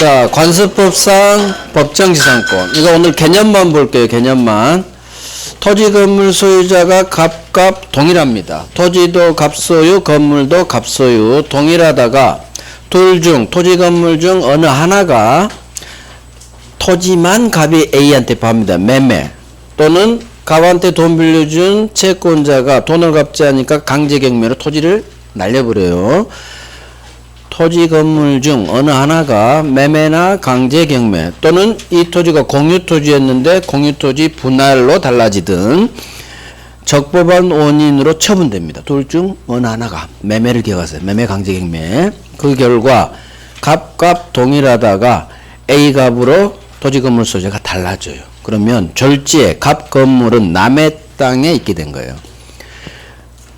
자, 관습법상 법정지상권. 이거 오늘 개념만 볼게요. 개념만. 토지 건물 소유자가 갑 동일합니다. 토지도 갑소유, 건물도 갑소유 동일하다가 둘 중 토지 건물 중 어느 하나가 토지만 갑이 A한테 팝니다. 매매 또는 갑한테 돈 빌려준 채권자가 돈을 갚지 않으니까 강제경매로 토지를 날려버려요. 토지 건물 중 어느 하나가 매매나 강제경매 또는 이 토지가 공유토지였는데 공유토지 분할로 달라지든 적법한 원인으로 처분됩니다. 둘 중 어느 하나가 매매를 기억하세요. 매매 강제경매. 그 결과 갑 동일하다가 A갑으로 토지 건물 소유자가 달라져요. 그러면 졸지에 갑 건물은 남의 땅에 있게 된 거예요.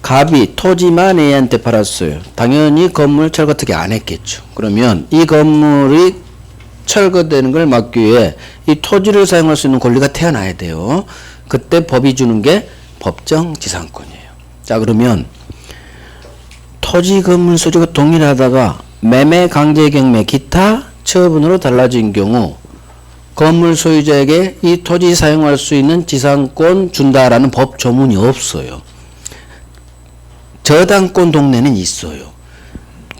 갑이 토지만 A한테 팔았어요. 당연히 건물 철거 특이 안 했겠죠. 그러면 이 건물이 철거되는 걸 막기 위해 이 토지를 사용할 수 있는 권리가 태어나야 돼요. 그때 법이 주는 게 법정지상권이에요. 자, 그러면 토지 건물 소유가 동일하다가 매매, 강제경매, 기타 처분으로 달라진 경우 건물 소유자에게 이 토지 사용할 수 있는 지상권 준다라는 법 조문이 없어요. 저당권 동네는 있어요.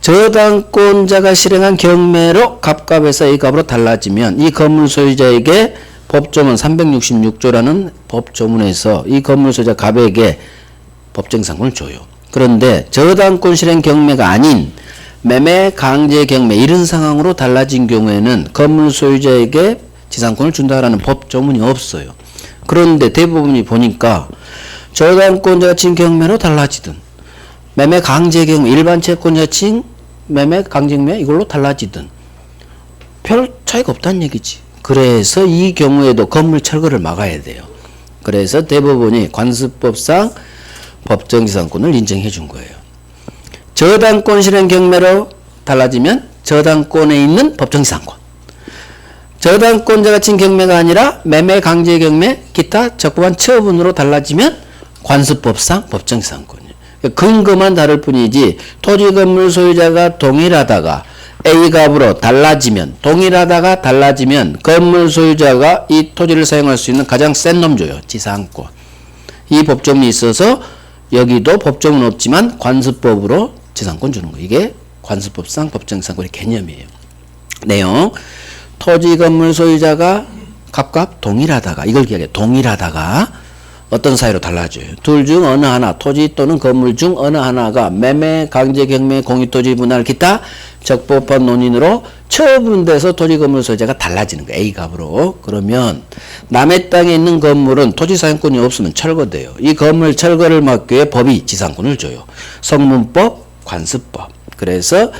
저당권자가 실행한 경매로 갑갑에서 A갑으로 달라지면 이 건물 소유자에게 법조문 366조라는 법조문에서 이 건물 소유자 갑에게 법정지상권을 줘요. 그런데 저당권 실행 경매가 아닌 매매, 강제 경매 이런 상황으로 달라진 경우에는 건물 소유자에게 지상권을 준다라는 법조문이 없어요. 그런데 대부분이 보니까 저당권자가 친 경매로 달라지든 매매 강제경매 일반 채권자 친 매매 강제경매 이걸로 달라지든 별 차이가 없다는 얘기지. 그래서 이 경우에도 건물 철거를 막아야 돼요. 그래서 대법원이 관습법상 법정지상권을 인정해 준 거예요. 저당권 실행 경매로 달라지면 저당권에 있는 법정지상권. 저당권자가 친 경매가 아니라 매매 강제경매 기타 적법한 처분으로 달라지면 관습법상 법정지상권. 근거만 다를 뿐이지 토지 건물 소유자가 동일하다가 A갑으로 달라지면 동일하다가 달라지면 건물 소유자가 이 토지를 사용할 수 있는 가장 센 놈 줘요. 지상권. 이 법조문이 있어서 여기도 법조문 없지만 관습법으로 지상권 주는 거예요. 이게 관습법상 법정지상권의 개념이에요. 내용. 토지 건물 소유자가 갑 동일하다가 이걸 기억해요. 동일하다가 어떤 사유로 달라져요. 둘 중 어느 하나 토지 또는 건물 중 어느 하나가 매매, 강제경매, 공유토지 분할 기타 적법한 논인으로 처분돼서 토지 건물 소유자가 달라지는 거예요. A갑으로. 그러면 남의 땅에 있는 건물은 토지 사용권이 없으면 철거돼요. 이 건물 철거를 막기 위해 법이 지상권을 줘요. 성문법, 관습법. 그래서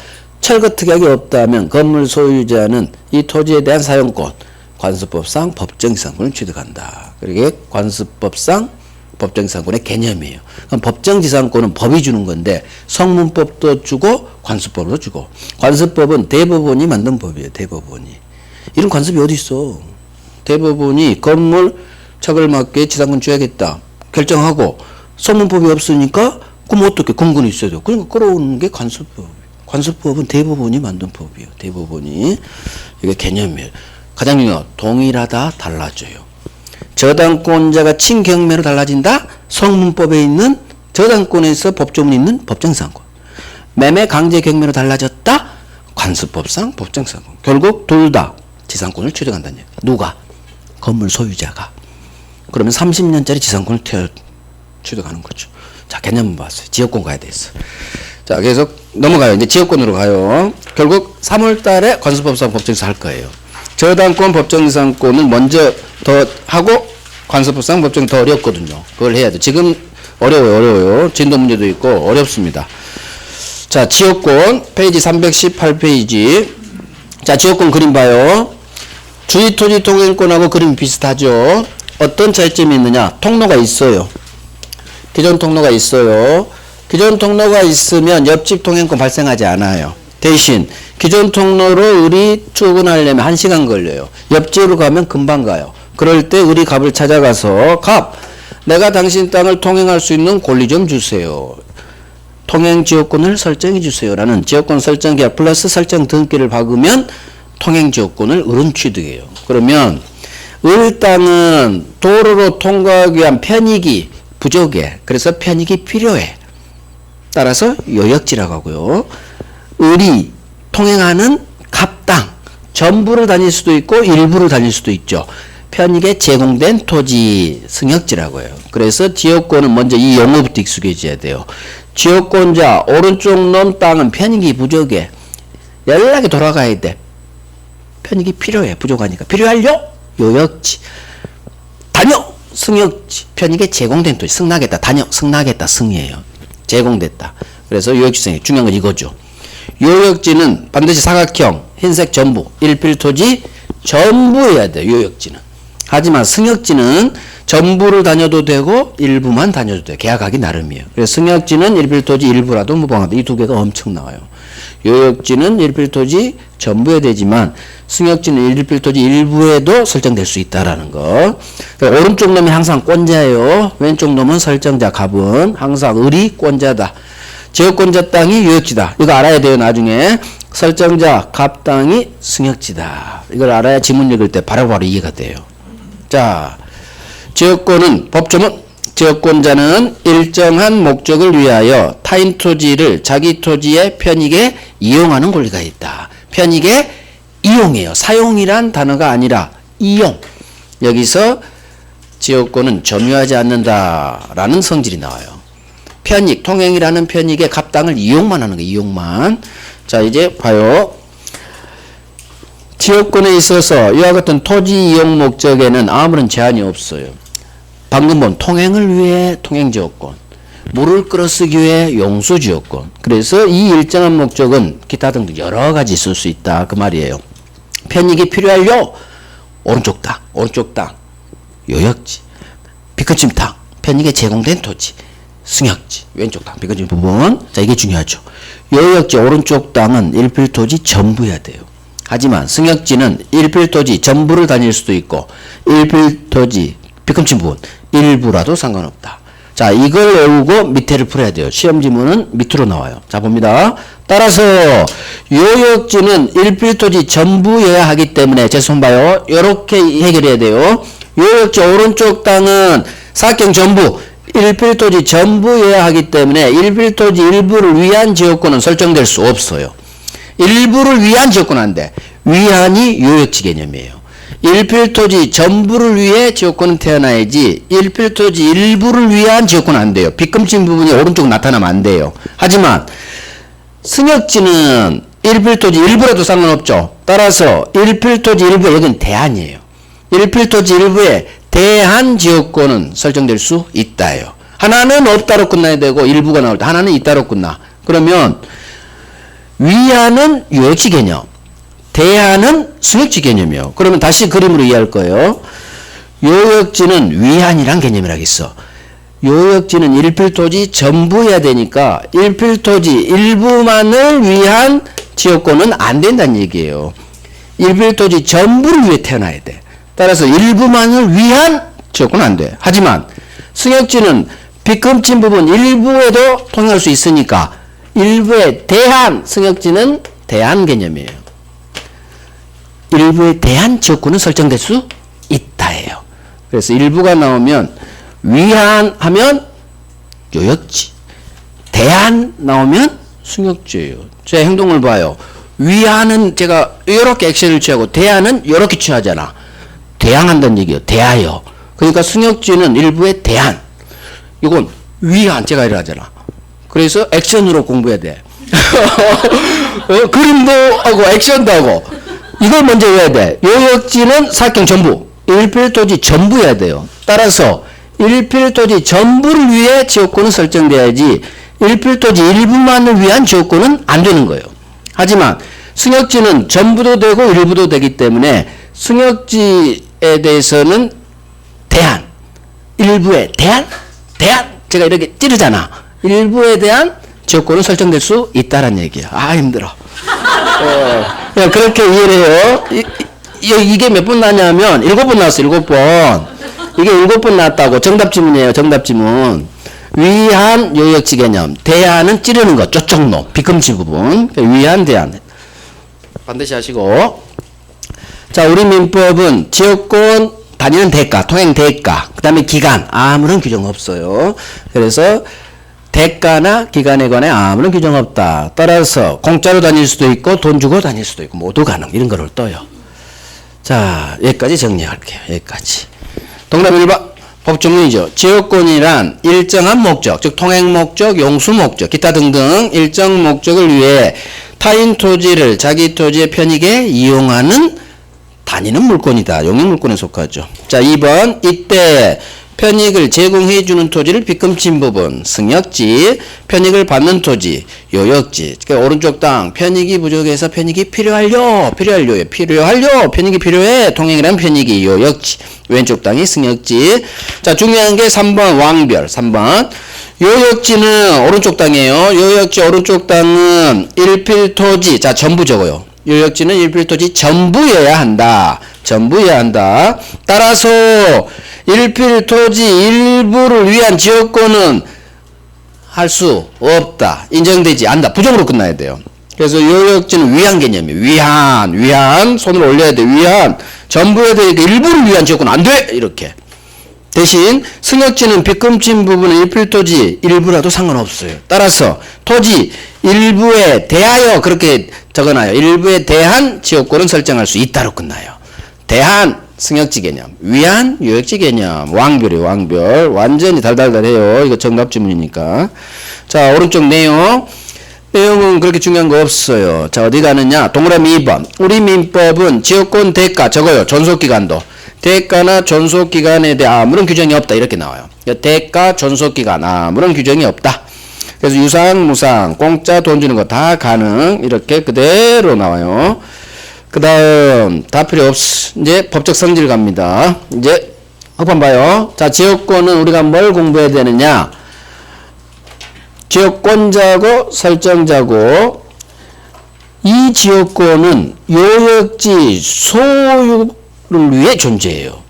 철거 특약이 없다면 건물 소유자는 이 토지에 대한 사용권 관습법상 법정지상권을 취득한다. 그게 관습법상 법정지상권의 개념이에요. 그럼 법정지상권은 법이 주는 건데 성문법도 주고 관습법도 주고 관습법은 대법원이 만든 법이에요. 대법원이. 이런 관습이 어디 있어. 대법원이 건물 철거를 막기 위해 지상권 줘야겠다. 결정하고 성문법이 없으니까 그럼 어떻게 근거는 있어야 돼요. 그러니까 끌어오는 게 관습법. 관습법은 대법원이 만든 법이에요. 대법원이. 이게 개념이에요. 가장 중요한 동일하다 달라져요. 저당권자가 친 경매로 달라진다. 성문법에 있는 저당권에서 법조문이 있는 법정지상권. 매매 강제 경매로 달라졌다. 관습법상 법정지상권. 결국 둘 다 지상권을 취득한다는 얘기예요. 누가? 건물 소유자가. 그러면 30년짜리 지상권을 취득하는 거죠. 자, 개념 봤어요. 지역권 가야 되겠어. 자, 계속 넘어가요. 이제 지역권으로 가요. 결국 3월 달에 관습법상 법정에서 할 거예요. 저당권 법정지상권을 먼저 더 하고 관습법상 법정이 더 어렵거든요. 그걸 해야 돼. 지금 어려워요. 진도 문제도 있고 어렵습니다. 자, 지역권 페이지 318페이지. 자, 지역권 그림 봐요. 주의토지 통행권하고 그림이 비슷하죠. 어떤 차이점이 있느냐? 통로가 있어요. 기존 통로가 있어요. 기존 통로가 있으면 옆집 통행권 발생하지 않아요. 대신 기존 통로로 을이 출근하려면 1시간 걸려요. 옆집으로 가면 금방 가요. 그럴 때 을이 갑을 찾아가서 갑, 내가 당신 땅을 통행할 수 있는 권리 좀 주세요. 통행 지역권을 설정해 주세요. 라는 지역권 설정 계약 플러스 설정 등기를 박으면 통행지역권을 을은 취득해요. 그러면 을 땅은 도로로 통과하기 위한 편익이 부족해. 그래서 편익이 필요해. 따라서 요역지라고 하고요. 을이 통행하는 갑땅 전부를 다닐 수도 있고 일부를 다닐 수도 있죠. 편익에 제공된 토지 승역지라고 해요. 그래서 지역권은 먼저 이 용어부터 익숙해져야 돼요. 지역권자 오른쪽 놈 땅은 편익이 부족해. 연락이 돌아가야 돼. 편익이 필요해. 부족하니까. 필요하려? 요역지. 다녀! 승역지. 편익에 제공된 토지. 승낙했다. 다녀. 승낙했다. 승이에요. 제공됐다. 그래서 요역지성이 중요한 건 이거죠. 요역지는 반드시 사각형, 흰색 전부, 일필토지 전부여야 돼. 요역지는. 하지만 승역지는 전부를 다녀도 되고 일부만 다녀도 돼. 계약하기 나름이에요. 그래서 승역지는 일필토지 일부라도 무방하다. 이 두 개가 엄청 나와요. 요역지는 일필토지 전부에 되지만 승역지는 일필토지 일부에도 설정될 수 있다라는 거. 그러니까 오른쪽 놈이 항상 권자예요. 왼쪽 놈은 설정자 갑은 항상 을이 권자다. 지역권자 땅이 요역지다. 이거 알아야 돼요. 나중에 설정자 갑 땅이 승역지다. 이걸 알아야 지문 읽을 때 바로바로 이해가 돼요. 자, 지역권은 법조문 지역권자는 일정한 목적을 위하여 타인 토지를 자기 토지의 편익에 이용하는 권리가 있다. 편익에 이용해요. 사용이란 단어가 아니라 이용. 여기서 지역권은 점유하지 않는다라는 성질이 나와요. 편익, 통행이라는 편익에 갑당을 이용만 하는 거예요. 이용만. 자, 이제 봐요. 지역권에 있어서 이와 같은 토지 이용 목적에는 아무런 제한이 없어요. 방금 본 통행을 위해 통행지역권, 물을 끌어쓰기 위해 용수지역권. 그래서 이 일정한 목적은 기타 등등 여러 가지 있을 수 있다. 그 말이에요. 편익이 필요하려 오른쪽 땅, 요역지, 빗거침 땅, 편익에 제공된 토지, 승역지, 왼쪽 땅, 빗거침 부분. 자, 이게 중요하죠. 요역지 오른쪽 땅은 일필토지 전부여야 돼요. 하지만 승역지는 일필토지 전부를 다닐 수도 있고 일필토지 빗금친 부분 일부라도 상관없다. 자, 이걸 외우고 밑에를 풀어야 돼요. 시험 지문은 밑으로 나와요. 자, 봅니다. 따라서 요역지는 일필토지 전부여야 하기 때문에 제 손 봐요. 요렇게 해결해야 돼요. 요역지 오른쪽 땅은 사각형 전부 일필토지 전부여야 하기 때문에 일필토지 일부를 위한 지역권은 설정될 수 없어요. 일부를 위한 지역권은 안 돼. 위한이 요역지 개념이에요. 일필토지 전부를 위해 지역권은 태어나야지 일필토지 일부를 위한 지역권은 안 돼요. 빗금친 부분이 오른쪽 나타나면 안 돼요. 하지만 승역지는 일필토지 일부라도 상관없죠. 따라서 일필토지 일부, 여기는 대안이에요. 일필토지 일부에 대한 지역권은 설정될 수 있다예요. 하나는 없다로 끝나야 되고 일부가 나올 때 하나는 있다로 끝나. 그러면 위안은 요역지 개념, 대안은 승역지 개념이에요. 그러면 다시 그림으로 이해할 거예요. 요역지는 위안이란 개념이라고 있어. 요역지는 일필토지 전부여야 되니까 일필토지 일부만을 위한 지역권은 안 된다는 얘기예요. 일필토지 전부를 위해 태어나야 돼. 따라서 일부만을 위한 지역권은 안 돼. 하지만 승역지는 빗금친 부분 일부에도 통용할 수 있으니까 일부에 대한 승역지는 대한 개념이에요. 일부에 대한 지역권은 설정될 수 있다예요. 그래서 일부가 나오면 위한 하면 요역지, 대한 나오면 승역지예요. 제 행동을 봐요. 위한은 제가 이렇게 액션을 취하고 대한은 이렇게 취하잖아. 대항한다는 얘기예요. 대하여. 그러니까 승역지는 일부의 대한. 이건 위한 제가 이래 하잖아. 그래서 액션으로 공부해야 돼. 그림도 하고 액션도 하고. 이걸 먼저 해야 돼. 요역지는 사각형 전부. 일필토지 전부여야 돼요. 따라서 일필토지 전부를 위해 지역권은 설정돼야지 일필토지 일부만을 위한 지역권은 안 되는 거예요. 하지만 승역지는 전부도 되고 일부도 되기 때문에 승역지에 대해서는 대한, 일부에 대한, 제가 이렇게 찌르잖아. 일부에 대한 지역권은 설정될 수 있다는 얘기야. 아, 힘들어. 그냥 그렇게 이해를 해요. 이게 몇 번 나냐면 7번 나왔어. 7번. 이게 7번 나왔다고. 정답 지문이에요. 정답 지문. 위한 요역지 개념. 대한은 찌르는 거. 저쪽 놈. 비금치 부분. 위한 대한. 반드시 하시고. 자, 우리 민법은 지역권 다니는 대가, 통행 대가, 그 다음에 기간, 아무런 규정 없어요. 그래서 대가나 기간에 관해 아무런 규정 없다. 따라서 공짜로 다닐 수도 있고 돈 주고 다닐 수도 있고 모두 가능. 이런 거를 떠요. 자, 여기까지 정리할게요. 여기까지. 동답 1번. 법정문이죠. 지역권이란 일정한 목적, 즉 통행 목적, 용수 목적, 기타 등등 일정 목적을 위해 타인 토지를 자기 토지의 편익에 이용하는 다니는 물건이다. 용익 물건에 속하죠. 자, 2번. 이때 편익을 제공해주는 토지를 빗금친 부분, 승역지, 편익을 받는 토지, 요역지. 그러니까 오른쪽 땅, 편익이 부족해서 편익이 필요하려, 편익이 필요해, 통행이란 편익이 요역지. 왼쪽 땅이 승역지. 자, 중요한 게 3번 왕별, 3번. 요역지는 오른쪽 땅이에요. 요역지 오른쪽 땅은 일필토지. 자, 전부 적어요. 요역지는 일필토지 전부여야 한다. 전부여야 한다. 따라서 일필토지 일부를 위한 지역권은 할 수 없다. 인정되지 않는다. 부정으로 끝나야 돼요. 그래서 요역지는 위한 개념이에요. 위한 손을 올려야 돼. 위한 전부여야 되니까 일부를 위한 지역권은 안 돼. 이렇게. 대신 승역지는 빗금친 부분은 일필토지 일부라도 상관없어요. 따라서 토지 일부에 대하여 그렇게 적어놔요. 일부에 대한 지역권은 설정할 수 있다로 끝나요. 대한 승역지 개념, 위한 요역지 개념, 왕별이에요. 왕별. 완전히 달달달해요. 이거 정답 지문이니까. 자, 오른쪽 내용은 그렇게 중요한 거 없어요. 자, 어디 가느냐? 동그라미 2번. 우리 민법은 지역권 대가 적어요. 존속기간도. 대가나 존속기간에 대해 아무런 규정이 없다. 이렇게 나와요. 대가, 존속기간 아무런 규정이 없다. 그래서 유상, 무상, 공짜 돈 주는 거 다 가능. 이렇게 그대로 나와요. 그 다음 다 필요 없어. 이제 법적 성질 갑니다. 이제 합판 봐요. 자, 지역권은 우리가 뭘 공부해야 되느냐? 지역권자고 설정자고 이 지역권은 요역지 소유를 위해 존재해요.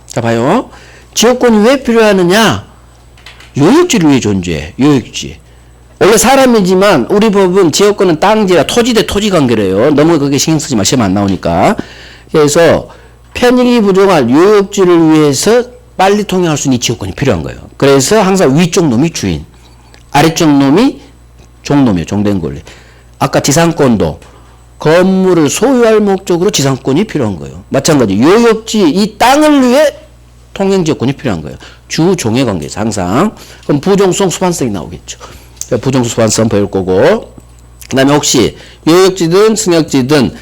자, 봐요. 지역권이 왜 필요하느냐? 요역지를 위해 존재해. 요역지. 원래 사람이지만 우리 법은 지역권은 땅지라 토지 대 토지 관계래요. 너무 그게 신경 쓰지 마. 시험 안 나오니까. 그래서 편익이 부족한 요역지를 위해서 빨리 통행할 수 있는 이 지역권이 필요한 거예요. 그래서 항상 위쪽 놈이 주인, 아래쪽 놈이 종놈이에요. 종된 권리. 아까 지상권도 건물을 소유할 목적으로 지상권이 필요한 거예요. 마찬가지 요역지 이 땅을 위해 통행지역권이 필요한 거예요. 주종의 관계에서 항상. 그럼 부종성 수반성이 나오겠죠. 부정수 수반성 배울 거고, 그 다음에 혹시 요역지든 승역지든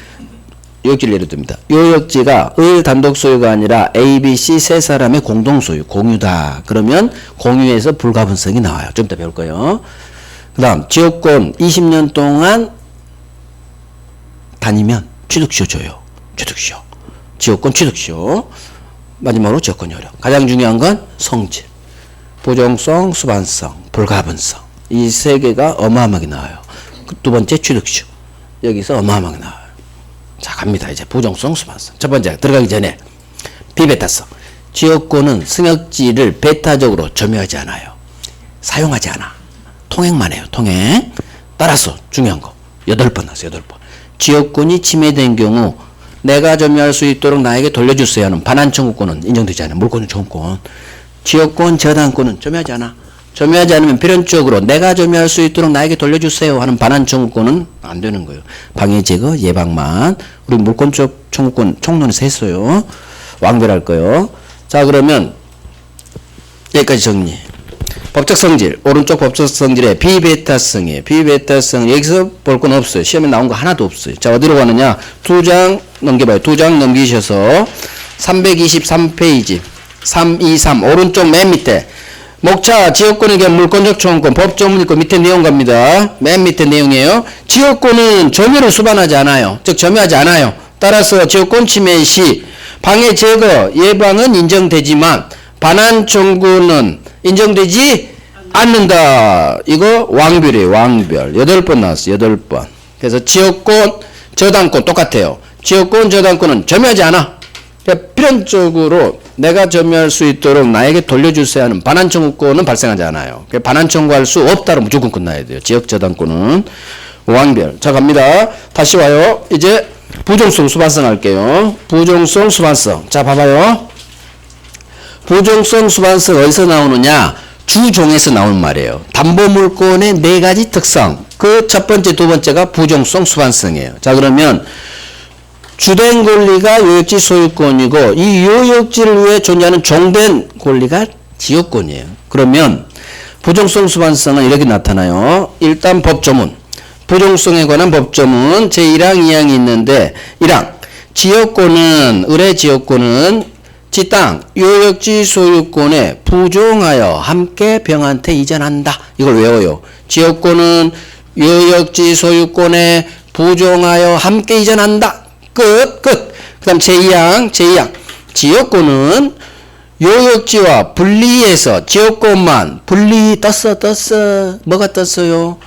요역지를 예를 듭니다. 요역지가 의 단독 소유가 아니라 A, B, C 세 사람의 공동 소유, 공유다. 그러면 공유에서 불가분성이 나와요. 좀 이따 배울 거예요. 그 다음 지역권 20년 동안 다니면 취득시효 줘요. 취득시효. 지역권 취득시효. 마지막으로 지역권 효력. 가장 중요한 건 성질. 부정성, 수반성, 불가분성. 이 세 개가 어마어마하게 나와요. 두 번째 취득시효. 여기서 어마어마하게 나와요. 자, 갑니다. 이제 부정성, 수반성. 첫 번째 들어가기 전에 비베타성. 지역권은 승역지를 베타적으로 점유하지 않아요. 사용하지 않아. 통행만 해요. 통행. 따라서 중요한 거 8번 나왔어요. 8번. 지역권이 침해된 경우 내가 점유할 수 있도록 나에게 돌려주세요 하는 반환 청구권은 인정되지 않아요. 물권은 청구권. 지역권 저당권은 점유하지 않아. 점유하지 않으면 필연적으로 내가 점유할 수 있도록 나에게 돌려주세요 하는 반환 청구권은 안 되는 거예요. 방해 제거 예방만. 우리 물권적 청구권 총론에서 했어요. 완결할 거예요. 자, 그러면 여기까지 정리. 법적 성질. 오른쪽 법적 성질의 비베타성이에요. 비베타성. 여기서 볼 건 없어요. 시험에 나온 거 하나도 없어요. 자, 어디로 가느냐? 2장 넘겨봐요. 2장 넘기셔서 323페이지 323 오른쪽 맨 밑에 목차 지역권에게 물권적 청구권 법조문이고 밑에 내용 갑니다. 맨 밑에 내용이에요. 지역권은 점유를 수반하지 않아요. 즉 점유하지 않아요. 따라서 지역권 침해 시 방해 제거 예방은 인정되지만 반환 청구는 인정되지 않는다. 이거 왕별이에요. 왕별. 8번 나왔어요. 8번. 그래서 지역권 저당권 똑같아요. 지역권 저당권은 점유하지 않아. 그러니까 필연적으로 내가 점유할 수 있도록 나에게 돌려주세요 하는 반환 청구권은 발생하지 않아요. 반환 청구할 수 없다로 무조건 끝나야 돼요. 지역 저당권은 왕별. 자, 갑니다. 다시 와요. 이제 부종성 수반성 할게요. 부종성 수반성. 자, 봐봐요. 부종성 수반성 어디서 나오느냐? 주종에서 나오는 말이에요. 담보물권의 네 가지 특성. 그 첫 번째, 두 번째가 부종성 수반성이에요. 자, 그러면 주된 권리가 요역지 소유권이고 이 요역지를 위해 존재하는 종된 권리가 지역권이에요. 그러면 부종성 수반성은 이렇게 나타나요. 일단 법조문. 부종성에 관한 법조문 제1항, 2항이 있는데 1항 지역권은 의뢰 지역권은 지 땅 요역지 소유권에 부종하여 함께 병한테 이전한다. 이걸 외워요. 지역권은 요역지 소유권에 부종하여 함께 이전한다. 끝. 그 다음 제2항 지역권은 요역지와 분리해서 지역권만 떴어. 뭐가 떴어요?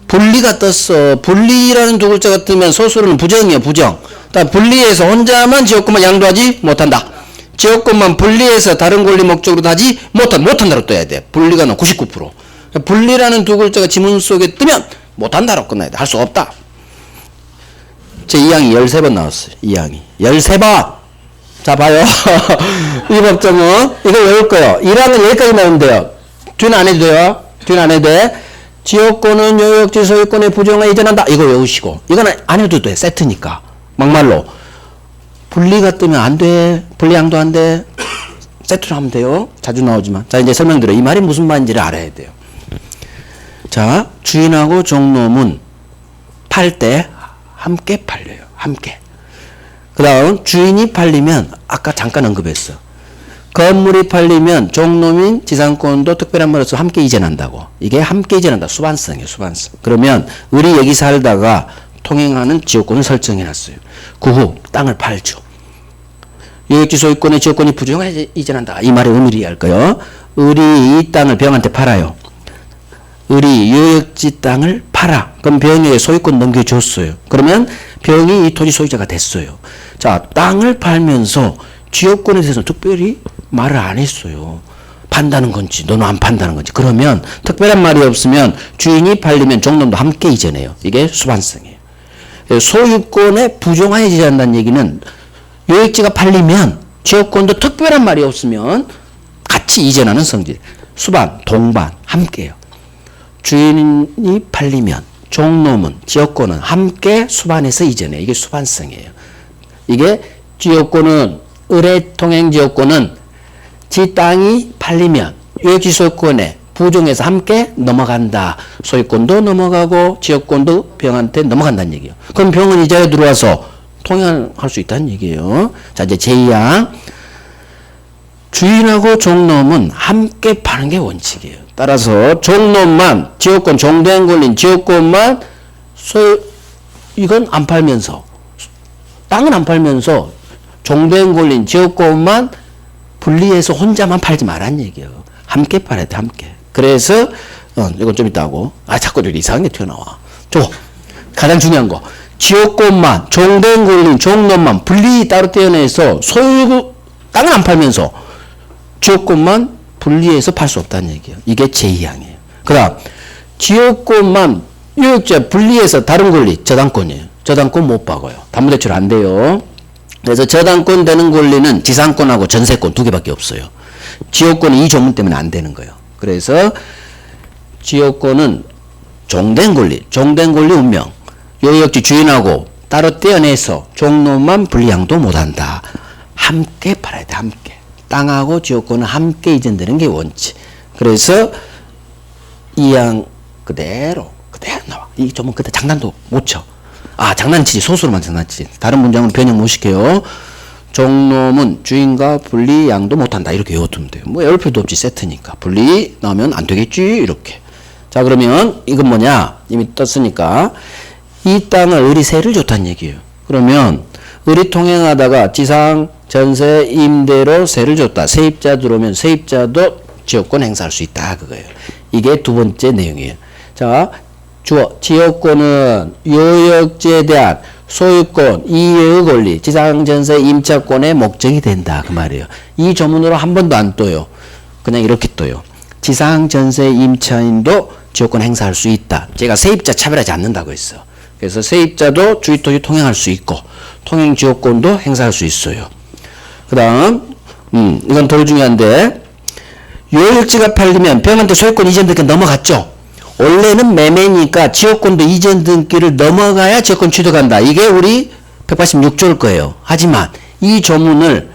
분리가 떴어. 분리라는 두 글자가 뜨면 소수로는 부정이에요. 부정. 분리해서 혼자만 지역권만 양도하지 못한다. 지역권만 분리해서 다른 권리 목적으로 하지 못한다로 떠야 돼. 분리가 99%. 분리라는 두 글자가 지문 속에 뜨면 못한다로 끝나야 돼. 할 수 없다. 제 2항이 13번 나왔어요. 2항이 13번. 자, 봐요. 이 법정은 이거 외울 거예요. 1항은 여기까지 나오면 돼요. 뒤는 안 해도 돼요. 뒤는 안 해도 돼. 지역권은 요역지 소유권에 부정하여 이전한다. 이거 외우시고. 이건 안 해도 돼. 세트니까. 막말로. 분리가 뜨면 안 돼. 분리양도 안 돼. 세트로 하면 돼요. 자주 나오지만. 자, 이제 설명드려. 이 말이 무슨 말인지를 알아야 돼요. 자, 주인하고 종놈은 팔 때 함께 팔려요. 함께. 그 다음 주인이 팔리면 아까 잠깐 언급했어. 건물이 팔리면 종놈인 지상권도 특별한 말로서 함께 이전한다고. 이게 함께 이전한다. 수반성이에요. 수반성. 그러면 우리 여기 살다가 통행하는 지역권을 설정해놨어요. 그 후 땅을 팔죠. 요역지 소유권의 지역권이 부정하여 이전한다. 이 말의 의미를 이해할 거예요. 을이 이 땅을 병한테 팔아요. 을이 요역지 땅을 팔아. 그럼 병에게 소유권 넘겨줬어요. 그러면 병이 이 토지 소유자가 됐어요. 자, 땅을 팔면서 지역권에 대해서 특별히 말을 안 했어요. 판다는 건지 너는 안 판다는 건지. 그러면 특별한 말이 없으면 주인이 팔리면 종놈도 함께 이전해요. 이게 수반성이에요. 소유권에 부정하여 이전한다는 얘기는 요역지가 팔리면 지역권도 특별한 말이 없으면 같이 이전하는 성질. 수반, 동반, 함께요. 주인이 팔리면 종놈은 지역권은 함께 수반해서 이전해. 이게 수반성이에요. 이게 지역권은 의뢰 통행 지역권은 지 땅이 팔리면 요역지 소유권에 부종해서 함께 넘어간다. 소유권도 넘어가고 지역권도 병한테 넘어간다는 얘기예요. 그럼 병은 이 자리에 들어와서 통행할 수 있다는 얘기예요. 자, 이제 제2항 주인하고 종놈은 함께 파는 게 원칙이에요. 따라서 종놈만 지역권 종된 권리인 지역권만 이건 안 팔면서 땅은 안 팔면서 종된 권리인 지역권만 분리해서 혼자만 팔지 말란 얘기예요. 함께 팔아야 돼. 함께. 그래서 이건 좀 이따 하고 자꾸 이렇게 이상한 게 튀어나와. 가장 중요한 거 지역권만 종된 권리인 종놈만 분리 따로 떼어내서 소유 땅은 안 팔면서 지역권만 분리해서 팔 수 없다는 얘기예요. 이게 제2항이에요. 그 다음 지역권만 요역지 분리해서 다른 권리 저당권이에요. 저당권 못 박아요. 담보대출 안 돼요. 그래서 저당권 되는 권리는 지상권하고 전세권 두 개밖에 없어요. 지역권은 이 조문 때문에 안 되는 거예요. 그래서 지역권은 종된 권리 운명 요역지 주인하고 따로 떼어내서 종놈만 분리양도 못한다. 함께 팔아야 돼. 함께. 땅하고 지역권은 함께 이전되는 게 원칙. 그래서 이항 그대로 나와. 이 조문 그때 장난도 못 쳐. 장난치지. 소수로만 장난치지. 다른 문장은 변형 못 시켜요. 종놈은 주인과 분리 양도 못한다. 이렇게 외워두면 돼요. 뭐 외울 필요도 없지. 세트니까. 분리 나오면 안 되겠지. 이렇게. 자, 그러면 이건 뭐냐? 이미 떴으니까 이 땅을 을이 세를 줬다는 얘기예요. 그러면 을이 통행하다가 지상, 전세, 임대로 세를 줬다. 세입자 들어오면 세입자도 지역권 행사할 수 있다. 그거예요. 이게 두 번째 내용이에요. 자, 주어 지역권은 요역지에 대한 소유권, 이외의 권리, 지상, 전세, 임차권의 목적이 된다. 그 말이에요. 이 조문으로 한 번도 안 떠요. 그냥 이렇게 떠요. 지상, 전세, 임차인도 지역권 행사할 수 있다. 제가 세입자 차별하지 않는다고 했어. 그래서 세입자도 주의토지 통행할 수 있고 통행 지역권도 행사할 수 있어요. 그 다음 이건 더 중요한데 요역지가 팔리면 병한테 소유권 이전 등기 넘어갔죠. 원래는 매매니까 지역권도 이전 등기를 넘어가야 지역권 취득한다. 이게 우리 186조일 거예요. 하지만 이 조문을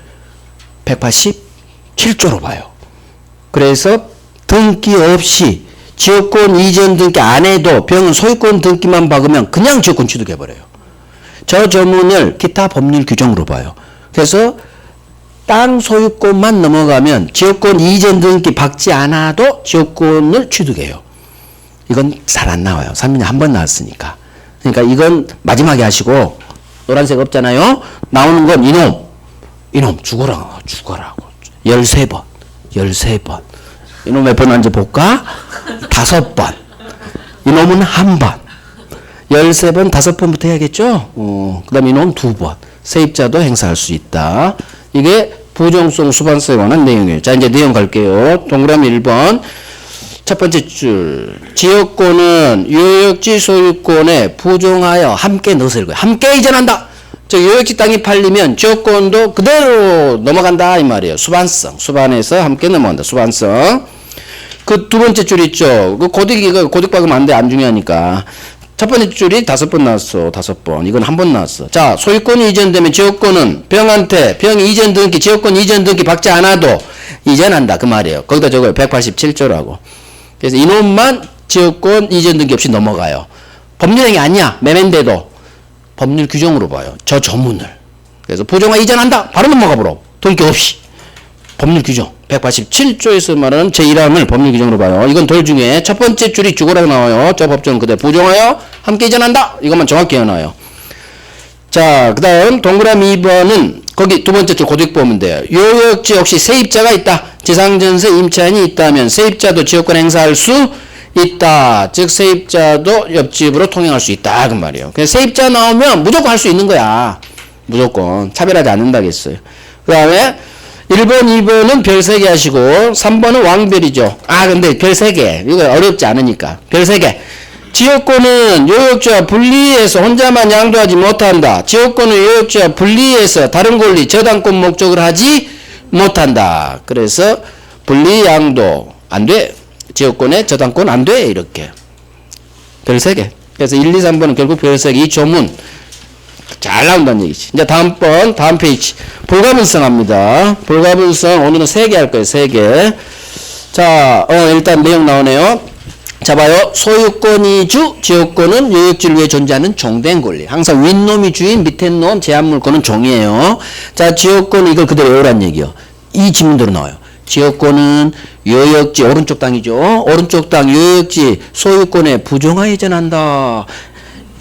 187조로 봐요. 그래서 등기 없이 지역권 이전 등기 안 해도 병은 소유권 등기만 박으면 그냥 지역권 취득해버려요. 저 조문을 기타 법률 규정으로 봐요. 그래서 땅 소유권만 넘어가면 지역권 이전 등기 박지 않아도 지역권을 취득해요. 이건 잘 안 나와요. 3년에 한 번 나왔으니까. 그러니까 이건 마지막에 하시고 노란색 없잖아요. 나오는 건 이놈 죽어라고 13번 이놈 몇 번 앉아 볼까? 5번 이놈은 1번 13번 5번부터 해야겠죠. 그 다음에 이놈 2번 세입자도 행사할 수 있다. 이게 부정성 수반서에 관한 내용이에요. 자 이제 내용 갈게요. 동그라미 1번 첫 번째 줄 지역권은 요역지 소유권에 부종하여 함께 넣어서 읽어요. 함께 이전한다. 저 요역지 땅이 팔리면 지역권도 그대로 넘어간다 이 말이에요. 수반에서 함께 넘어간다. 수반성. 그 두 번째 줄 있죠. 그 고딕 박으면 안 돼. 안 중요하니까. 첫 번째 줄이 5번 나왔어. 5번. 이건 한 번 나왔어. 자, 소유권이 이전되면 지역권은 병한테 병 이전 등기, 지역권 이전 등기 박지 않아도 이전한다. 그 말이에요. 거기다 적어요. 187조라고. 그래서 이놈만 지역권 이전 등기 없이 넘어가요. 법률행위 아니야. 매매인데도 법률 규정으로 봐요. 저 조문을. 그래서 부정화 이전한다. 바로 넘어가 버려. 등기 없이. 법률 규정. 187조에서 말하는 제1항을 법률 규정으로 봐요. 이건 덜 중에 첫 번째 줄이 죽어라고 나와요. 저 법정은 그대로 부정하여 함께 이전한다. 이것만 정확히 해놔요. 자, 그 다음 동그라미 2번은 거기 두 번째 줄 고딕 보면 돼요. 요역지 혹시 세입자가 있다. 지상전세 임차인이 있다면 세입자도 지역권 행사할 수 있다. 즉 세입자도 옆집으로 통행할 수 있다. 그 말이에요. 그래서 세입자 나오면 무조건 할 수 있는 거야. 무조건. 차별하지 않는다겠어요. 그 다음에 1번, 2번은 별 3개 하시고 3번은 왕별이죠. 근데 별 3개. 이거 어렵지 않으니까. 별 3개. 지역권은 요역지와 분리해서 혼자만 양도하지 못한다. 지역권은 요역지와 분리해서 다른 권리, 저당권 목적을 하지 못한다. 그래서 분리 양도 안 돼. 지역권에 저당권 안 돼. 이렇게. 별 3개. 그래서 1, 2, 3번은 결국 별 3개. 이 조문 잘 나온다는 얘기지. 이제 다음 페이지. 불가분성 합니다. 불가분성 오늘은 3개 할 거예요. 3개. 자, 일단 내용 나오네요. 자, 봐요. 소유권이 주, 지역권은 요역지를 위해 존재하는 종된 권리. 항상 윗놈이 주인, 밑에 놈, 제한물권은 종이에요. 자, 지역권은 이걸 그대로 외우란 얘기요. 이 지문대로 나와요. 지역권은 요역지, 오른쪽 땅이죠. 오른쪽 땅 요역지 소유권에 부정하 이전한다.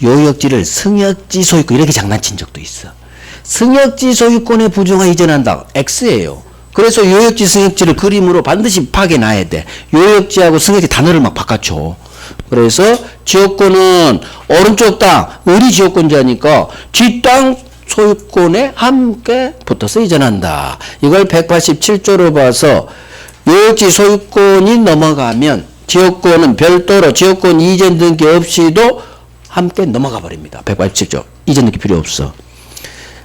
요역지를 승역지 소유권 이렇게 장난친 적도 있어. 승역지 소유권에 부정하 이전한다. X예요. 그래서 요역지 승역지를 그림으로 반드시 파괴놔야 돼. 요역지하고 승역지 단어를 막 바꿔줘. 그래서 지역권은 오른쪽 땅 을이 지역권자니까 뒷땅 소유권에 함께 붙어서 이전한다. 이걸 187조로 봐서 요역지 소유권이 넘어가면 지역권은 별도로 지역권 이전 등기 없이도 함께 넘어가 버립니다. 187조. 이전 등기 필요 없어.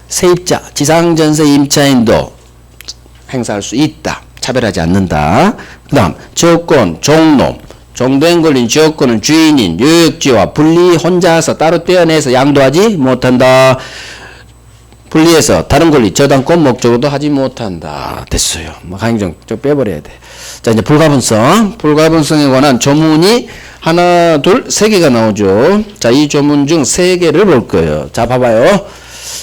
세입자, 지상전세 임차인도 행사할 수 있다. 차별하지 않는다. 그 다음 지역권, 종놈, 종된 권리인 지역권은 주인인 요역지와 분리 혼자서 따로 떼어내서 양도하지 못한다. 분리해서 다른 권리, 저당권 목적으로도 하지 못한다. 됐어요. 강행정 좀 빼버려야 돼. 자, 이제 불가분성. 불가분성에 관한 조문이 하나, 둘, 3개가 나오죠. 자, 이 조문 중 3개를 볼 거예요. 자, 봐봐요.